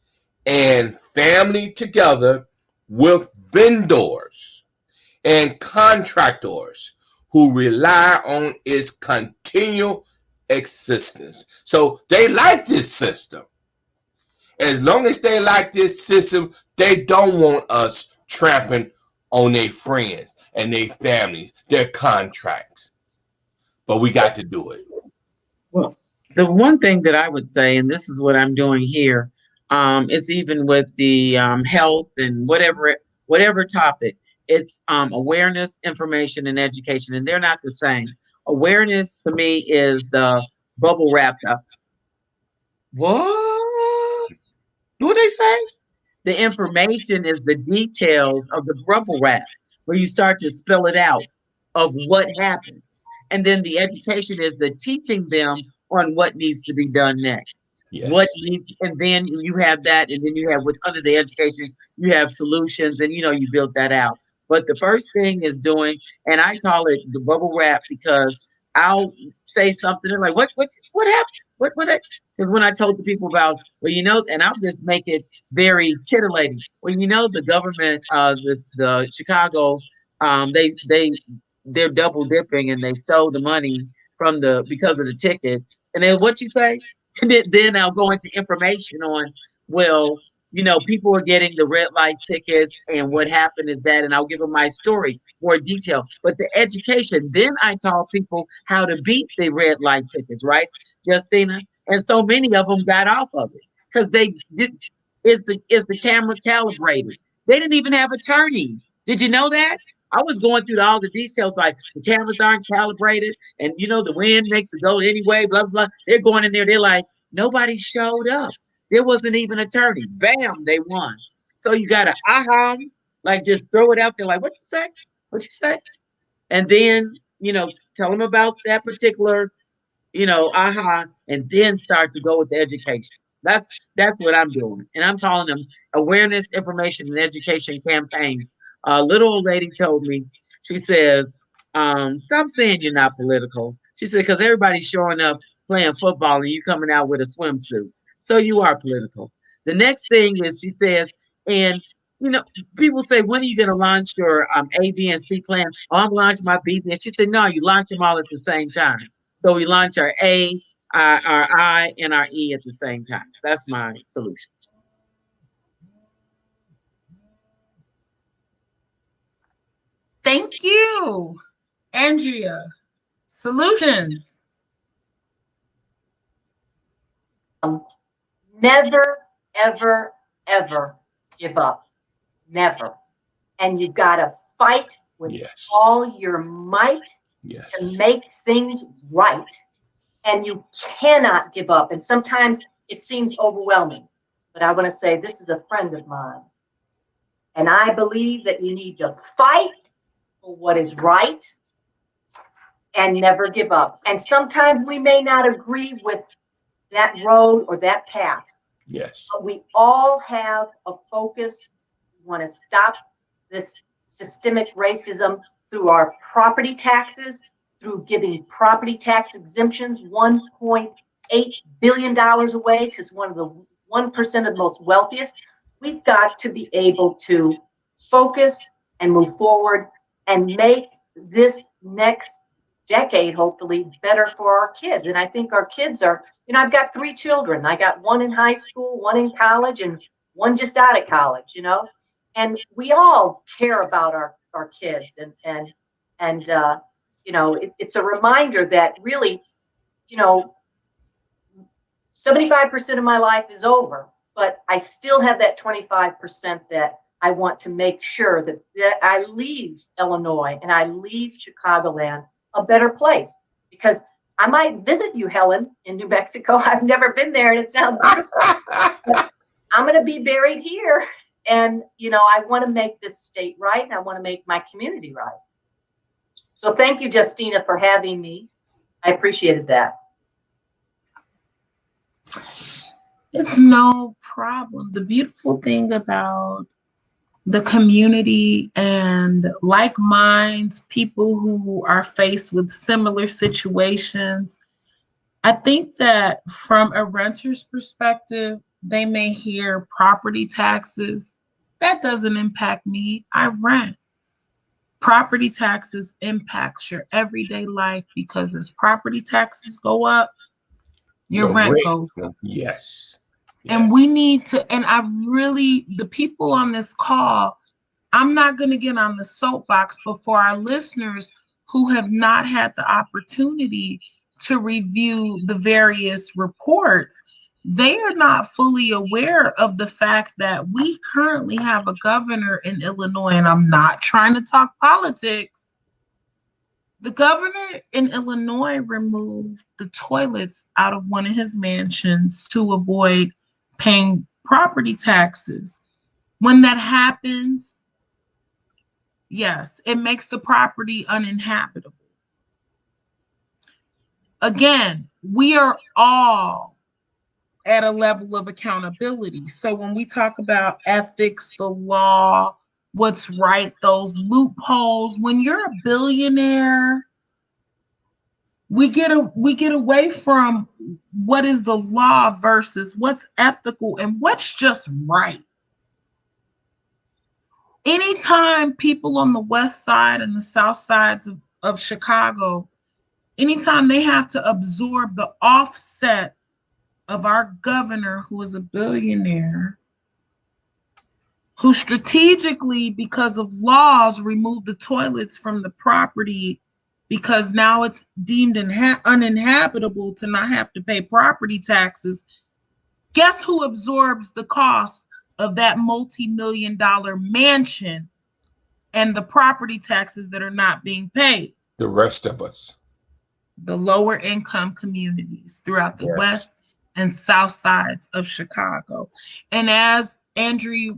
S4: and family together with vendors and contractors who rely on its continual existence. So they like this system. As long as they like this system, they don't want us tramping on their friends and their families, their contracts. But we got to do it.
S3: Well, the one thing that I would say, and this is what I'm doing here, is even with the health and whatever topic, it's awareness, information, and education, and they're not the same. Awareness to me is the bubble wrapped up. What? What they say? The information is the details of the bubble wrap, where you start to spell it out of what happened. And then the education is the teaching them on what needs to be done next.
S4: Yes.
S3: What needs, and then you have that, and then you have with under the education, you have solutions, and you build that out. But the first thing is doing, and I call it the bubble wrap because I'll say something and like, what happened? What because when I told the people about, well, and I'll just make it very titillating. Well, the government, the Chicago, they're double dipping and they stole the money because of the tickets. And then what you say? And then I'll go into information on, well, people are getting the red light tickets and what happened is that, and I'll give them my story more detail. But the education, then I taught people how to beat the red light tickets, right, Justina? And so many of them got off of it because is the camera calibrated? They didn't even have attorneys. Did you know that? I was going through all the details, like the cameras aren't calibrated, and the wind makes it go anyway, blah, blah. They're going in there, they're like, nobody showed up. There wasn't even attorneys. Bam, they won. So you got to like just throw it out there, like, what you say? What you say? And then, tell them about that particular, and then start to go with the education. That's what I'm doing. And I'm calling them awareness, information, and education campaign. A little old lady told me, she says, stop saying you're not political. She said, because everybody's showing up playing football and you coming out with a swimsuit. So you are political. The next thing is, she says, and people say, when are you going to launch your A, B, and C plan? Oh, I'm launching my B, and she said, no, you launch them all at the same time. So we launch our A, our I, and our E at the same time. That's my solution.
S1: Thank you, Andrea. Solutions.
S2: Never, ever, ever give up. Never. And you've got to fight with all your might to make things right. And you cannot give up. And sometimes it seems overwhelming. But I want to say, this is a friend of mine. And I believe that you need to fight for what is right and never give up. And sometimes we may not agree with that road or that path,
S4: Yes.
S2: but we all have a focus. We want to stop this systemic racism through our property taxes, through giving property tax exemptions, $1.8 billion away to one of the 1% of the most wealthiest. We've got to be able to focus and move forward and make this next decade, hopefully, better for our kids. And I think our kids are, I've got 3 children. I got one in high school, one in college, and one just out of college, and we all care about our kids. It's a reminder that really, 75% of my life is over, but I still have that 25% that I want to make sure that I leave Illinois and I leave Chicagoland a better place. Because I might visit you, Helen, in New Mexico. I've never been there, and it sounds beautiful. But I'm going to be buried here, and I want to make this state right, and I want to make my community right. So thank you, Justina, for having me. I appreciated that.
S1: It's no problem. The beautiful thing about the community and like minds, people who are faced with similar situations, I think that from a renter's perspective, they may hear property taxes. That doesn't impact me. I rent. Property taxes impacts your everyday life because as property taxes go up, your rent goes up.
S4: Yes.
S1: And we need to, and the people on this call, I'm not going to get on the soapbox, but for our listeners who have not had the opportunity to review the various reports, they are not fully aware of the fact that we currently have a governor in Illinois, and I'm not trying to talk politics. The governor in Illinois removed the toilets out of one of his mansions to avoid paying property taxes. When that happens, yes, it makes the property uninhabitable. Again, we are all at a level of accountability. So when we talk about ethics, the law, what's right, those loopholes, when you're a billionaire, we get away from what is the law versus what's ethical and what's just right. Anytime people on the west side and the south sides of Chicago, anytime they have to absorb the offset of our governor, who is a billionaire, who strategically, because of laws, removed the toilets from the property because now it's deemed uninhabitable to not have to pay property taxes. Guess who absorbs the cost of that multi-million-dollar mansion and the property taxes that are not being paid?
S4: The rest of us.
S1: The lower income communities throughout the west and south sides of Chicago. And as Andrea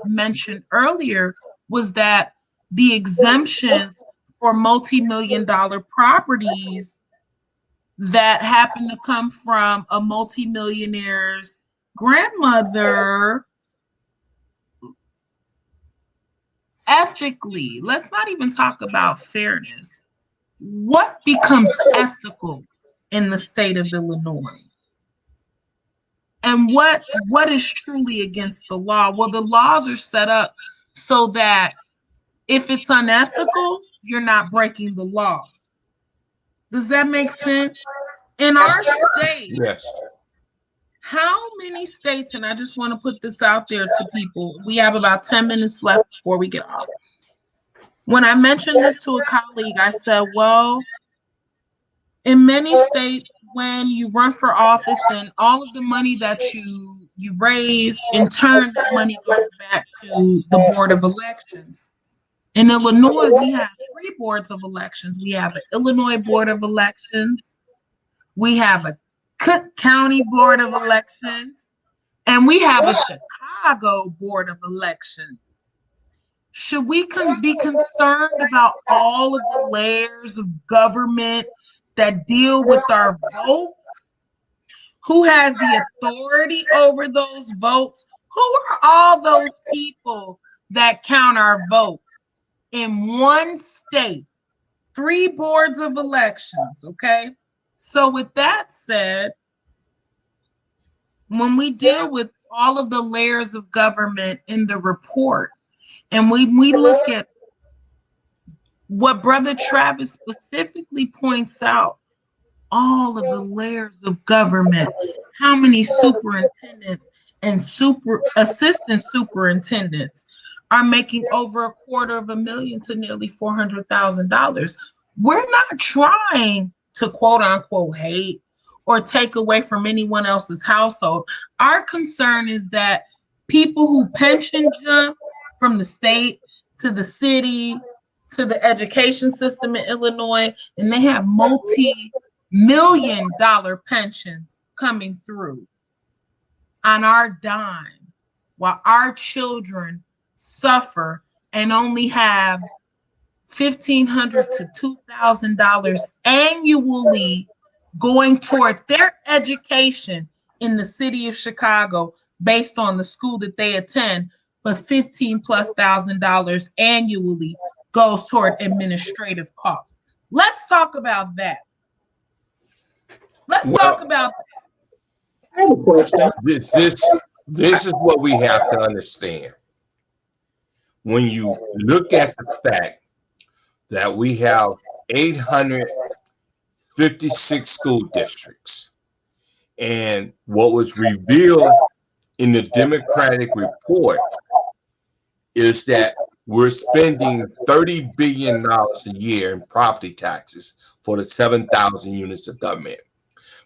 S1: mentioned earlier, was that the exemptions for multi-million-dollar properties that happen to come from a multi-millionaire's grandmother, ethically, let's not even talk about fairness. What becomes ethical in the state of Illinois? And what is truly against the law? Well, the laws are set up so that if it's unethical, you're not breaking the law. Does that make sense? In our state,
S4: yes.
S1: How many states, and I just want to put this out there to people, we have about 10 minutes left before we get off. When I mentioned this to a colleague, I said, well, in many states, when you run for office and all of the money that you raise, in turn, that money goes back to the Board of Elections. In Illinois, we have 3 boards of elections. We have an Illinois Board of Elections, we have a Cook County Board of Elections, and we have a Chicago Board of Elections. Should we be concerned about all of the layers of government that deal with our votes? Who has the authority over those votes? Who are all those people that count our votes in one state? 3 boards of elections, okay? So with that said, when we deal with all of the layers of government in the report, and we look at what Brother Travis specifically points out, all of the layers of government, how many superintendents and assistant superintendents are making over $250,000 to nearly $400,000. We're not trying to quote unquote hate or take away from anyone else's household. Our concern is that people who pension jump from the state to the city to the education system in Illinois, and they have multi-million-dollar pensions coming through on our dime, while our children suffer and only have $1,500 to $2,000 annually going towards their education in the city of Chicago based on the school that they attend, but $15,000+ annually goes toward administrative costs. Let's talk about that. Let's talk about that.
S3: I have a question.
S4: This is what we have to understand. When you look at the fact that we have 856 school districts, and what was revealed in the Democratic report is that we're spending $30 billion a year in property taxes for the 7,000 units of government.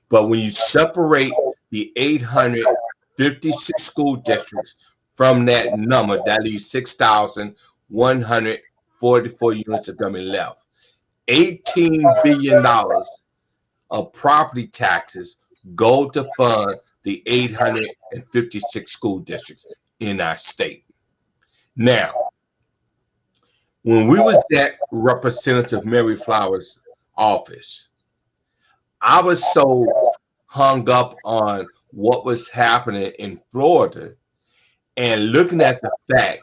S4: But when you separate the 856 school districts from that number, that leaves 6,144 units of government left. $18 billion of property taxes go to fund the 856 school districts in our state. Now, when we was at Representative Mary Flowers' office, I was so hung up on what was happening in Florida and looking at the fact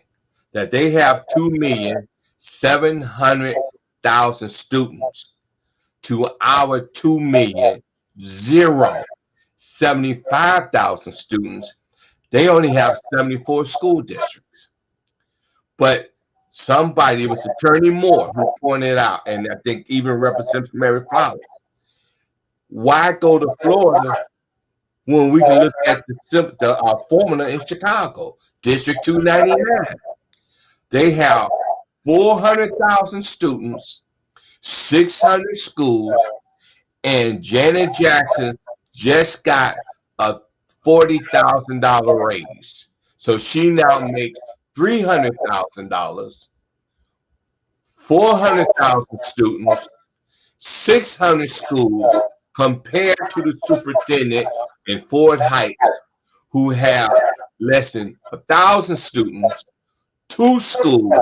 S4: that they have 2,700,000 students to our 2,075,000 students. They only have 74 school districts. But somebody, it was Attorney Moore who pointed out, and I think even Representative Mary Flowers, why go to Florida when we can look at the formula in Chicago, District 299? They have 400,000 students, 600 schools, and Janet Jackson just got a $40,000 raise. So she now makes $300,000, 400,000 students, 600 schools, compared to the superintendent in Fort Heights, who have less than 1,000 students, 2 schools,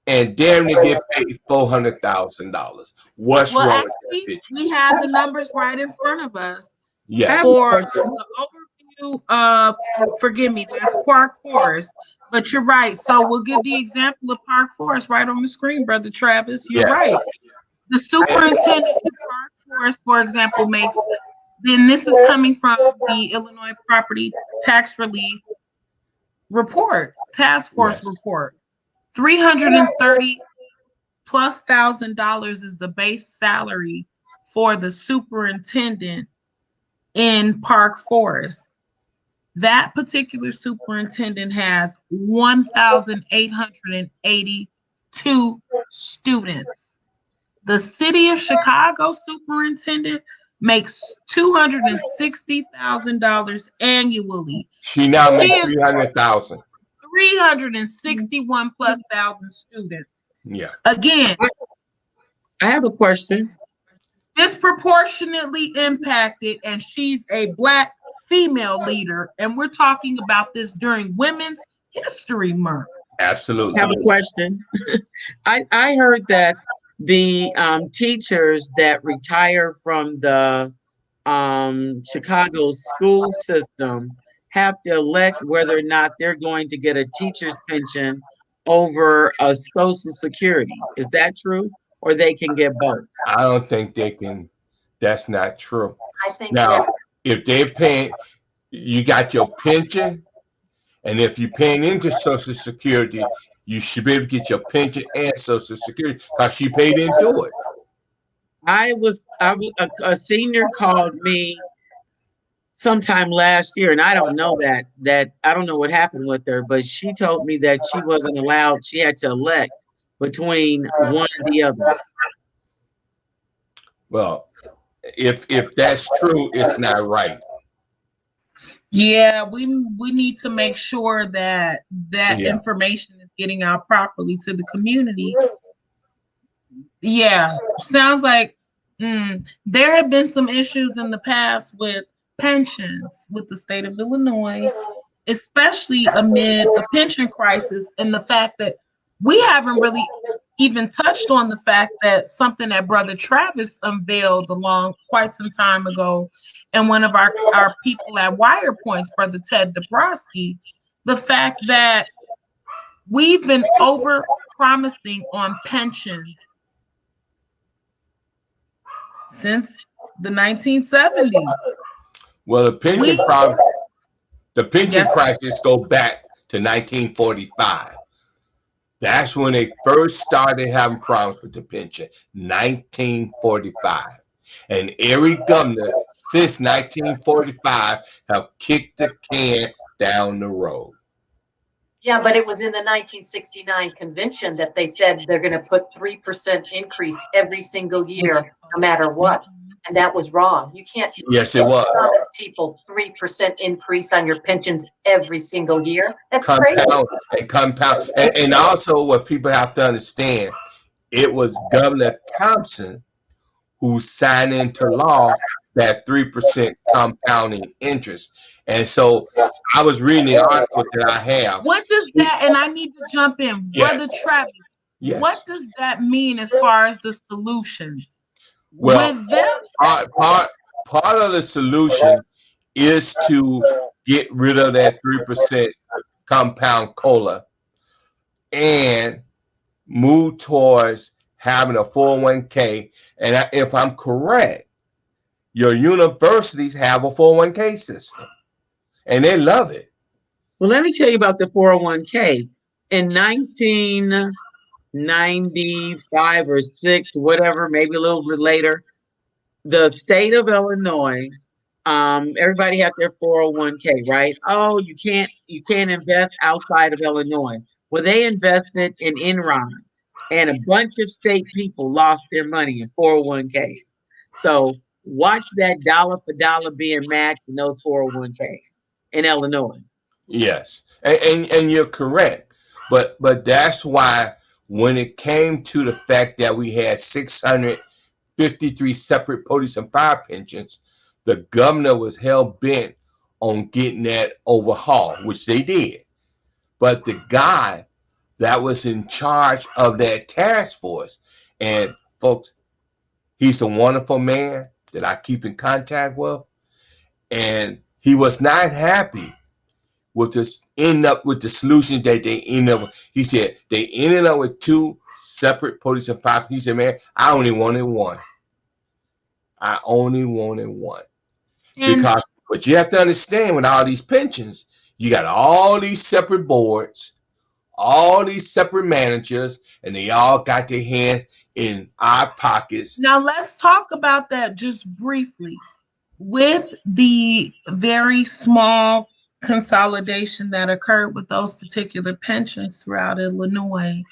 S4: and damn near get paid $400,000. What's wrong with that picture?
S1: We have the numbers right in front of us.
S4: Yeah.
S1: For the overview of, forgive me, that's Park Forest. But you're right. So we'll give the example of Park Forest right on the screen, Brother Travis. You're right. The superintendent of Park Forest, for example, makes, then this is coming from the Illinois Property Tax Relief report, task force report. $330,000+ is the base salary for the superintendent in Park Forest. That particular superintendent has 1,882 students. The city of Chicago superintendent makes $260,000 annually.
S4: She now makes 300,000.
S1: 361,000+ students.
S4: Yeah.
S1: Again,
S3: I have a question.
S1: Disproportionately impacted, and she's a Black female leader, and we're talking about this during Women's History Month.
S4: Absolutely.
S3: Have a question. I heard that the teachers that retire from the Chicago school system have to elect whether or not they're going to get a teacher's pension over a Social Security. Is that true? Or they can get both?
S4: I don't think they can. That's not true.
S2: I think
S4: Now,
S2: that
S4: if they're paying, you got your pension, and if you're paying into Social Security, you should be able to get your pension and Social Security because she paid into it.
S3: A senior called me sometime last year, and I don't know that I don't know what happened with her, but she told me that she wasn't allowed. She had to elect between one or the other.
S4: Well, if that's true, it's not right.
S1: Yeah, we need to make sure that that
S4: Yeah.
S1: information is getting out properly to the community. Yeah, sounds like there have been some issues in the past with pensions with the state of Illinois, especially amid a pension crisis, and the fact that we haven't really even touched on the fact that something that Brother Travis unveiled along quite some time ago, and one of our people at Wire Points, Brother Ted Dabrowski, the fact that we've been over promising on pensions since the 1970s.
S4: Well, the pension problem, the pension
S1: Yes.
S4: crisis go back to 1945. That's when they first started having problems with the pension, 1945. And every governor since 1945 have kicked the can down the road.
S2: Yeah, but it was in the 1969 convention that they said they're going to put 3% increase every single year, no matter what. And that was wrong. You can't
S4: Yes, it was.
S2: promise people 3% increase on your pensions every single year. That's crazy.
S4: Compound. And also what people have to understand, it was Governor Thompson who signed into law that 3% compounding interest. And so I was reading the article that I have.
S1: What does that, and I need to jump in,
S4: Yes.
S1: Brother Travis,
S4: Yes.
S1: what does that mean as far as the solutions?
S4: Well,
S1: With them,
S4: part of the solution is to get rid of that 3% compound COLA and move towards having a 401k. And if I'm correct, your universities have a 401k system, and they love it.
S3: Well, let me tell you about the 401k. In 1995 or 6, whatever, maybe a little bit later, the state of Illinois, everybody had their 401k, right? Oh, you can't invest outside of Illinois. Well, they invested in Enron, and a bunch of state people lost their money in 401ks. So watch that dollar for dollar being matched in those 401ks in Illinois.
S4: Yes, and you're correct, but that's why when it came to the fact that we had 653 separate police and fire pensions, the governor was hell bent on getting that overhauled, which they did. But the guy that was in charge of that task force, and folks, he's a wonderful man that I keep in contact with, and he was not happy with this end up with the solution that they ended up with. He said they ended up with 2 separate police and fire. He said, man, I only wanted one. I only wanted one.
S1: and
S4: Because what you have to understand with all these pensions, you got all these separate boards, all these separate managers, and they all got their hands in our pockets.
S1: now let's talk about that just briefly. With the very small consolidation that occurred with those particular pensions throughout Illinois,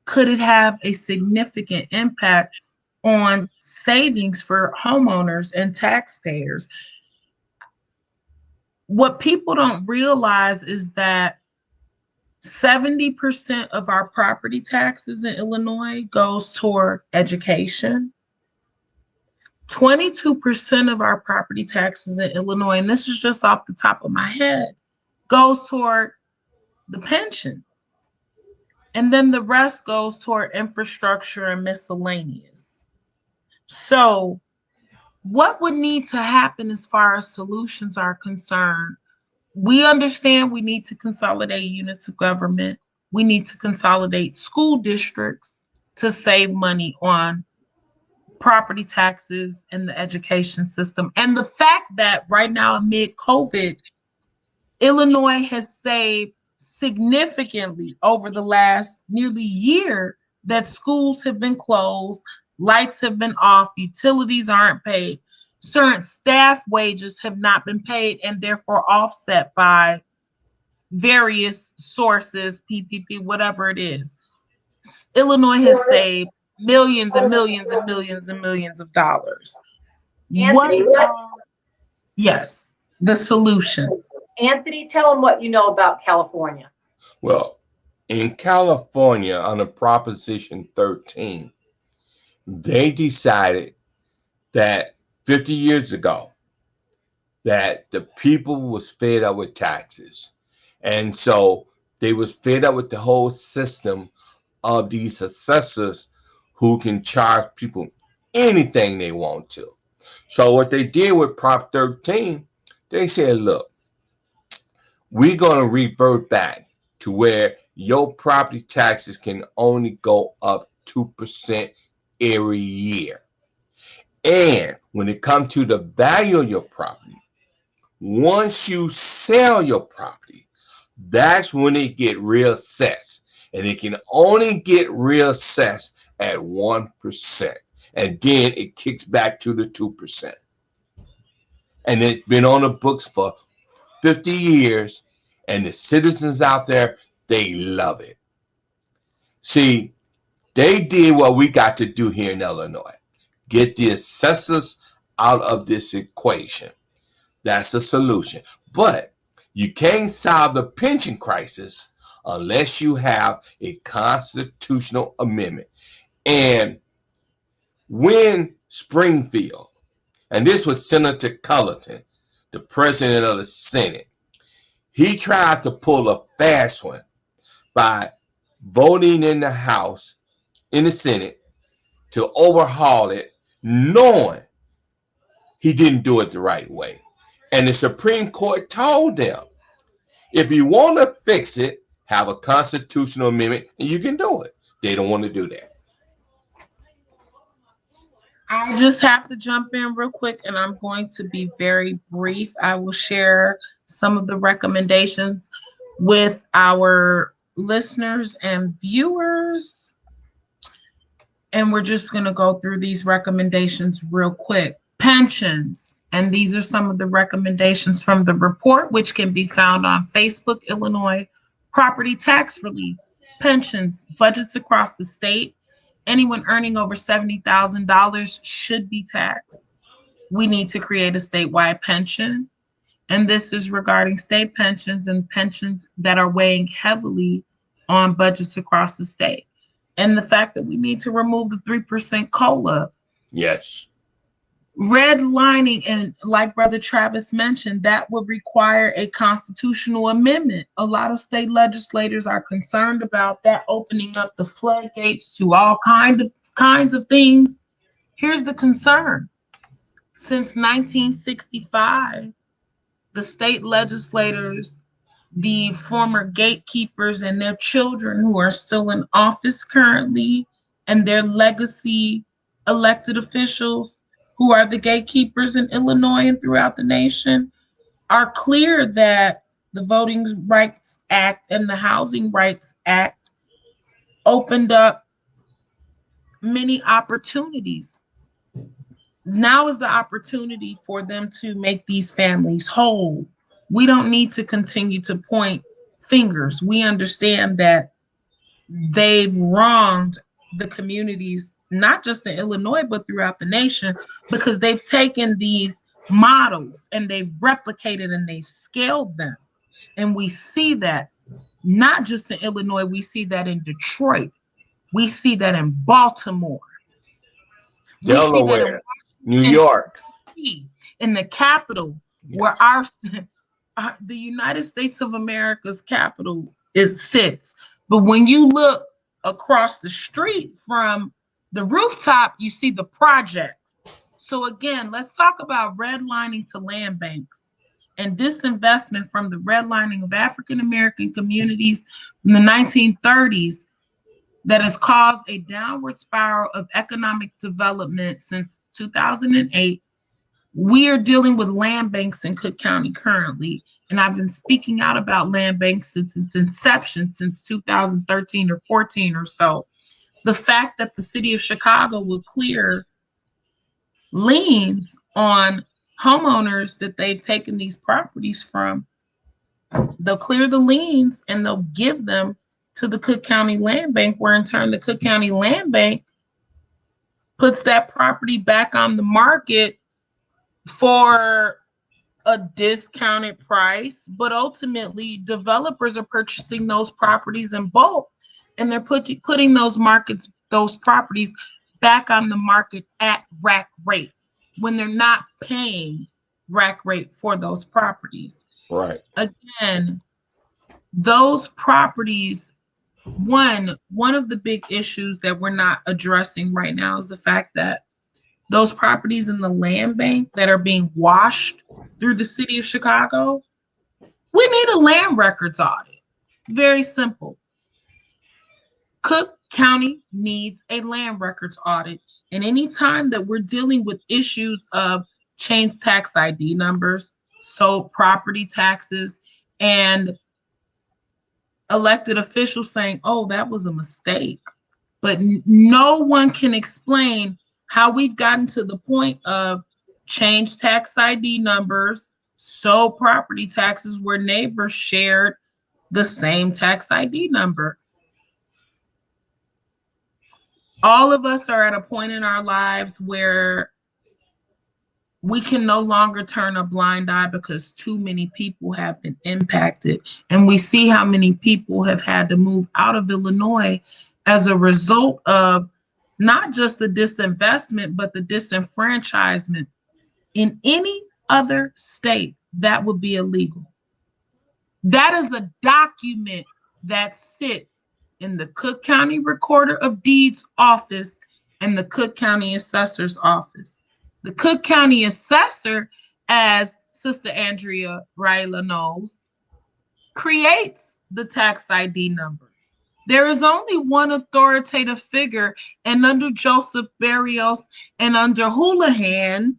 S1: could it have a significant impact on savings for homeowners and taxpayers? What people don't realize is that 70% of our property taxes in Illinois goes toward education. 22% of our property taxes in Illinois, and this is just off the top of my head, goes toward the pension. And then the rest goes toward infrastructure and miscellaneous. So, what would need to happen as far as solutions are concerned? We understand we need to consolidate units of government. We need to consolidate school districts to save money on property taxes in the education system. And the fact that right now, amid COVID, Illinois has saved significantly over the last nearly year that schools have been closed, lights have been off, utilities aren't paid, certain staff wages have not been paid and therefore offset by various sources, PPP, whatever it is. Illinois has saved millions and millions and millions and millions of dollars.
S2: Anthony,
S1: Yes, the solutions.
S2: Anthony, tell them what you know about California.
S4: Well, in California, under Proposition 13, they decided that 50 years ago that the people was fed up with taxes. And so they was fed up with the whole system of these assessors who can charge people anything they want to. So what they did with Prop 13, they said, look, we're going to revert back to where your property taxes can only go up 2% every year. And when it comes to the value of your property, once you sell your property, that's when it get reassessed. And it can only get reassessed at 1%. And then it kicks back to the 2%. And it's been on the books for 50 years. And the citizens out there, they love it. See, they did what we got to do here in Illinois. Get the assessors out of this equation. That's the solution. But you can't solve the pension crisis unless you have a constitutional amendment. And when Springfield, and this was Senator Cullerton, the president of the Senate, he tried to pull a fast one by voting in the House, in the Senate, to overhaul it, knowing he didn't do it the right way. And the Supreme Court told them, if you want to fix it, have a constitutional amendment and you can do it. They don't want to do that.
S1: I just have to jump in real quick and I'm going to be very brief. I will share some of the recommendations with our listeners and viewers. And we're just going to go through these recommendations real quick. Pensions. And these are some of the recommendations from the report, which can be found on Facebook, Illinois. Property tax relief, pensions, budgets across the state. Anyone earning over $70,000 should be taxed. We need to create a statewide pension. And this is regarding state pensions and pensions that are weighing heavily on budgets across the state. And the fact that we need to remove the 3% COLA.
S4: Yes.
S1: Redlining, and like Brother Travis mentioned, that would require a constitutional amendment. A lot of state legislators are concerned about that, opening up the floodgates to all kinds of things. Here's the concern. Since 1965, the state legislators, the former gatekeepers and their children who are still in office currently, and their legacy elected officials who are the gatekeepers in Illinois and throughout the nation, are clear that the Voting Rights Act and the Housing Rights Act opened up many opportunities. Now is the opportunity for them to make these families whole. We don't need to continue to point fingers. We understand that they've wronged the communities, not just in Illinois, but throughout the nation, because they've taken these models and they've replicated and they've scaled them. And we see that not just in Illinois, we see that in Detroit. We see that in Baltimore.
S4: Delaware, New York.
S1: In the capital, yes, where the United States of America's capital it sits. But when you look across the street from the rooftop, you see the projects. So again, let's talk about redlining to land banks and disinvestment from the redlining of African American communities in the 1930s that has caused a downward spiral of economic development since 2008. We are dealing with land banks in Cook County currently, and I've been speaking out about land banks since its inception, since 2013 or 14 or so. The fact that the city of Chicago will clear liens on homeowners that they've taken these properties from, they'll clear the liens and they'll give them to the Cook County Land Bank, where in turn the Cook County Land Bank puts that property back on the market for a discounted price, but ultimately developers are purchasing those properties in bulk, and they're putting those properties back on the market at rack rate when they're not paying rack rate for those properties.
S4: Right.
S1: Again, those properties, one of the big issues that we're not addressing right now is the fact that those properties in the land bank that are being washed through the city of Chicago, we need a land records audit. Very simple. Cook County needs a land records audit. And anytime that we're dealing with issues of changed tax ID numbers, so property taxes, and elected officials saying, oh, that was a mistake. But no one can explain how we've gotten to the point of changed tax ID numbers, so property taxes where neighbors shared the same tax ID number. All of us are at a point in our lives where we can no longer turn a blind eye because too many people have been impacted. And we see how many people have had to move out of Illinois as a result of not just the disinvestment, but the disenfranchisement. In any other state, that would be illegal. That is a document that sits in the Cook County Recorder of Deeds office and the Cook County Assessor's office. The Cook County Assessor, as Sister Andrea Ryla knows, creates the tax ID number. There is only one authoritative figure, and under Joseph Barrios and under Houlihan,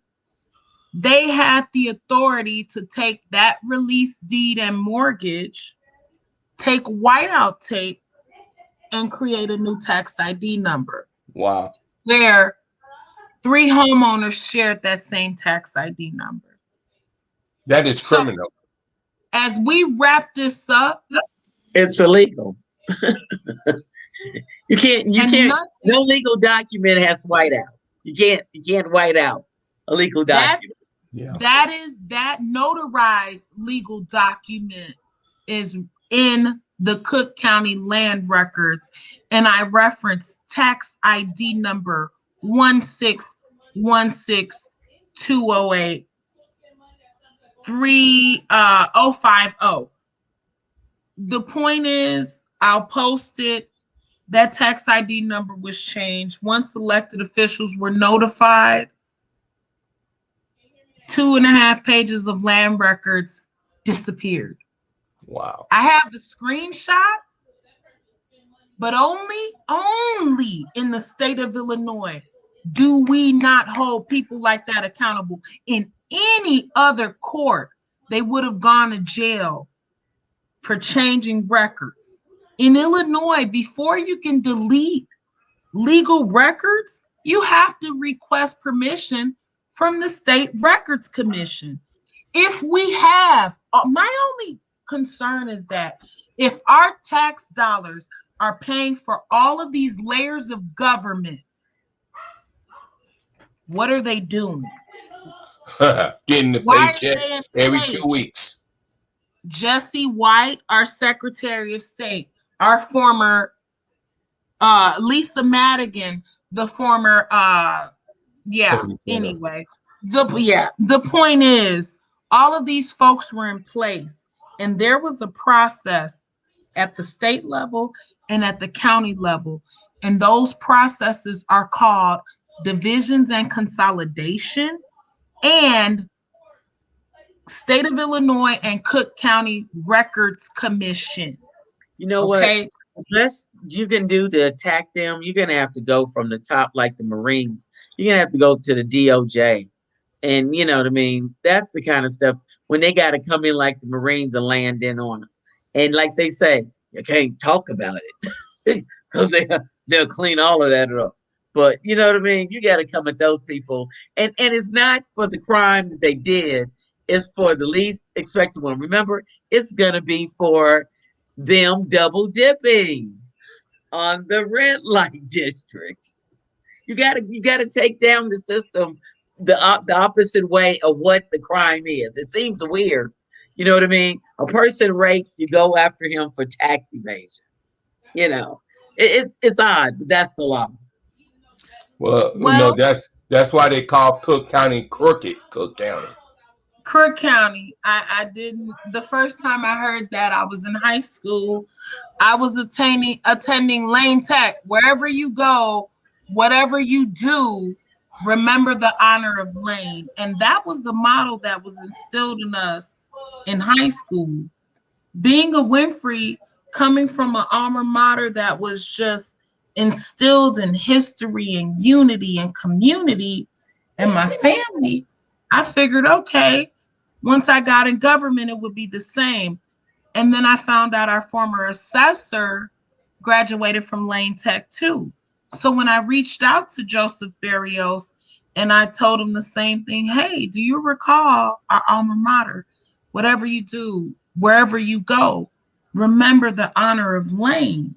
S1: they had the authority to take that release deed and mortgage, take whiteout tape, and create a new tax ID number.
S4: Wow.
S1: Where 3 homeowners shared that same tax ID number.
S4: That is criminal.
S1: As we wrap this up,
S3: it's illegal. You can't, no legal document has whiteout. You can't white out a legal document.
S1: That notarized legal document is in the Cook County land records, and I reference tax ID number 1616208 3050. The point is, I'll post it. That tax ID number was changed. Once elected officials were notified, 2.5 pages of land records disappeared.
S4: Wow.
S1: I have the screenshots, but only in the state of Illinois do we not hold people like that accountable. In any other court, they would have gone to jail for changing records. In Illinois, before you can delete legal records, you have to request permission from the State Records Commission. If we have, my only concern is that if our tax dollars are paying for all of these layers of government, what are they doing?
S4: Getting the paycheck every 2 weeks.
S1: Jesse White, our Secretary of State, our former Lisa Madigan, the former anyway. The point is, all of these folks were in place, and there was a process at the state level and at the county level. And those processes are called divisions and consolidation and State of Illinois and Cook County Records Commission.
S3: You know
S1: Okay.
S3: what? Best you can do to attack them, you're gonna have to go from the top, like the Marines. You're gonna have to go to the DOJ. And you know what I mean? That's the kind of stuff when they gotta come in like the Marines and land in on them. And like they say, you can't talk about it because they'll clean all of that up. But you know what I mean? You gotta come at those people. And it's not for the crime that they did, it's for the least expected one. Remember, it's gonna be for them double dipping on the red light districts. You gotta take down the system the opposite way of what the crime is. It seems weird. You know what I mean? A person rapes, you go after him for tax evasion. You know, it's odd, but that's the law.
S4: Well,
S1: Well,
S4: that's why they call Cook County crooked Cook County.
S1: Kirk County, I didn't, the first time I heard that, I was in high school. I was attending Lane Tech. Wherever you go, whatever you do, remember the honor of Lane. And that was the model that was instilled in us in high school. Being a Winfrey, coming from an alma mater that was just instilled in history and unity and community and my family, I figured, okay, once I got in government, it would be the same. And then I found out our former assessor graduated from Lane Tech too. So when I reached out to Joseph Barrios and I told him the same thing, hey, do you recall our alma mater? Whatever you do, wherever you go, remember the honor of Lane.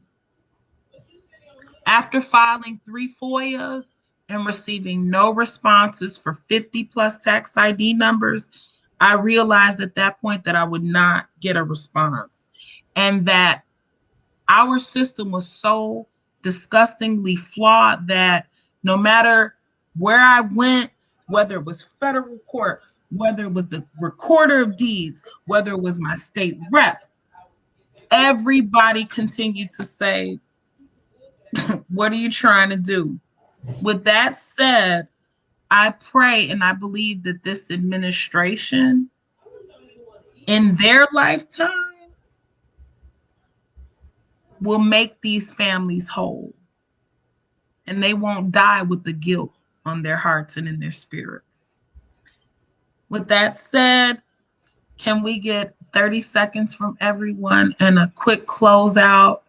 S1: After filing 3 FOIAs and receiving no responses for 50 plus tax ID numbers, I realized at that point that I would not get a response and that our system was so disgustingly flawed that no matter where I went, whether it was federal court, whether it was the recorder of deeds, whether it was my state rep, everybody continued to say, what are you trying to do? With that said, I pray and I believe that this administration in their lifetime will make these families whole and they won't die with the guilt on their hearts and in their spirits. With that said, can we get 30 seconds from everyone and a quick closeout?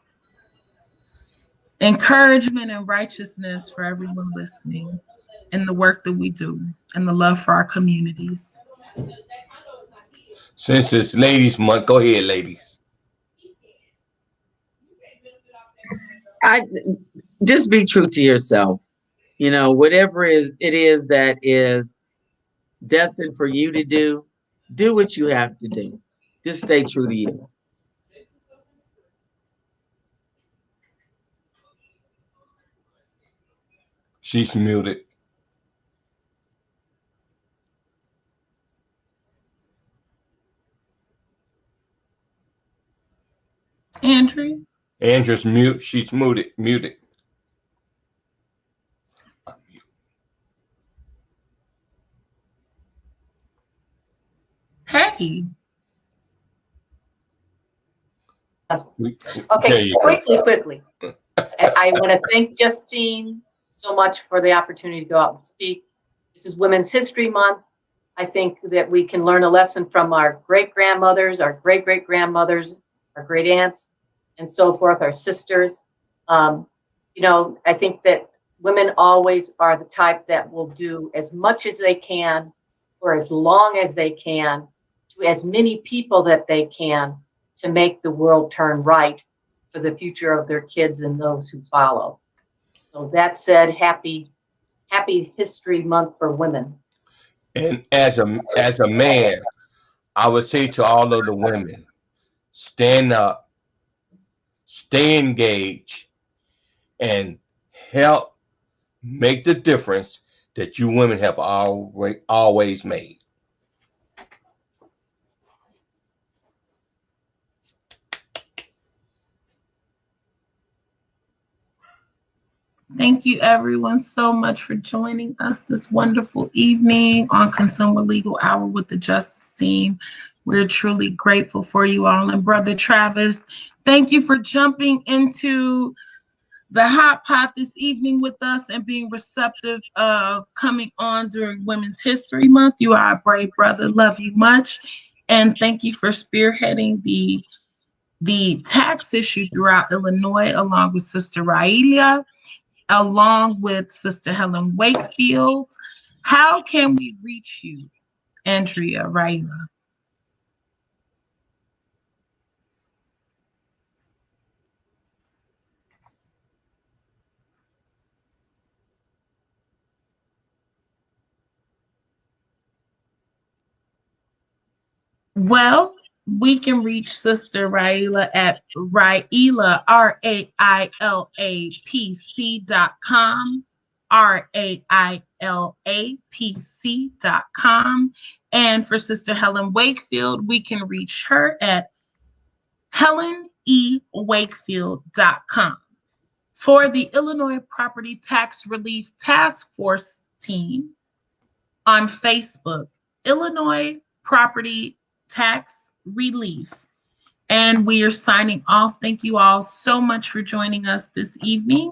S1: Encouragement and righteousness for everyone listening in the work that we do and the love for our communities.
S4: Since it's Ladies Month, go ahead, ladies.
S3: I just be true to yourself. You know, whatever it is that is destined for you to do what you have to do. Just stay true to you.
S4: She's muted.
S1: Andrew?
S4: Andrew's mute. She's muted. Muted.
S1: Hey.
S2: Okay, quickly. I want to thank Justine so much for the opportunity to go out and speak. This is Women's History Month. I think that we can learn a lesson from our great-grandmothers, our great-great-grandmothers, our great aunts, and so forth, our sisters. You know, I think that women always are the type that will do as much as they can for as long as they can to as many people that they can to make the world turn right for the future of their kids and those who follow. So that said, happy History Month for women.
S4: And as a man, I would say to all of the women, stand up, stay engaged, and help make the difference that you women have always made.
S1: Thank you, everyone, so much for joining us this wonderful evening on Consumer Legal Hour with the Justice Team. We're truly grateful for you all. And Brother Travis, thank you for jumping into the hot pot this evening with us and being receptive of coming on during Women's History Month. You are a brave brother. Love you much. And thank you for spearheading the tax issue throughout Illinois, along with Sister Raelia, along with Sister Helen Wakefield. How can we reach you, Andrea, Raila? Well, we can reach Sister Raila at Raila, RAILAPC.com, RAILAPC.com. And for Sister Helen Wakefield, we can reach her at HelenEWakefield.com. For the Illinois Property Tax Relief Task Force team on Facebook, Illinois Property Tax Relief. And we are signing off. Thank you all so much for joining us this evening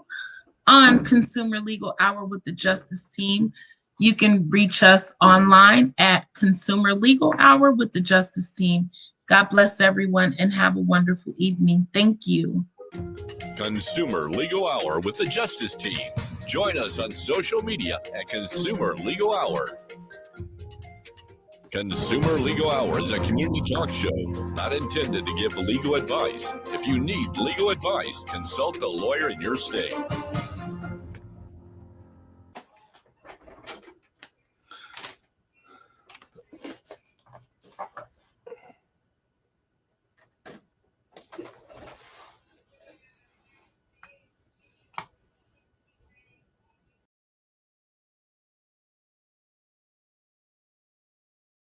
S1: on Consumer Legal Hour with the Justice Team. You can reach us online at Consumer Legal Hour with the Justice Team. God bless everyone and have a wonderful evening. Thank you.
S6: Consumer Legal Hour with the Justice Team. Join us on social media at Consumer Legal Hour. Consumer Legal Hour is a community talk show not intended to give legal advice. If you need legal advice, consult the lawyer in your state.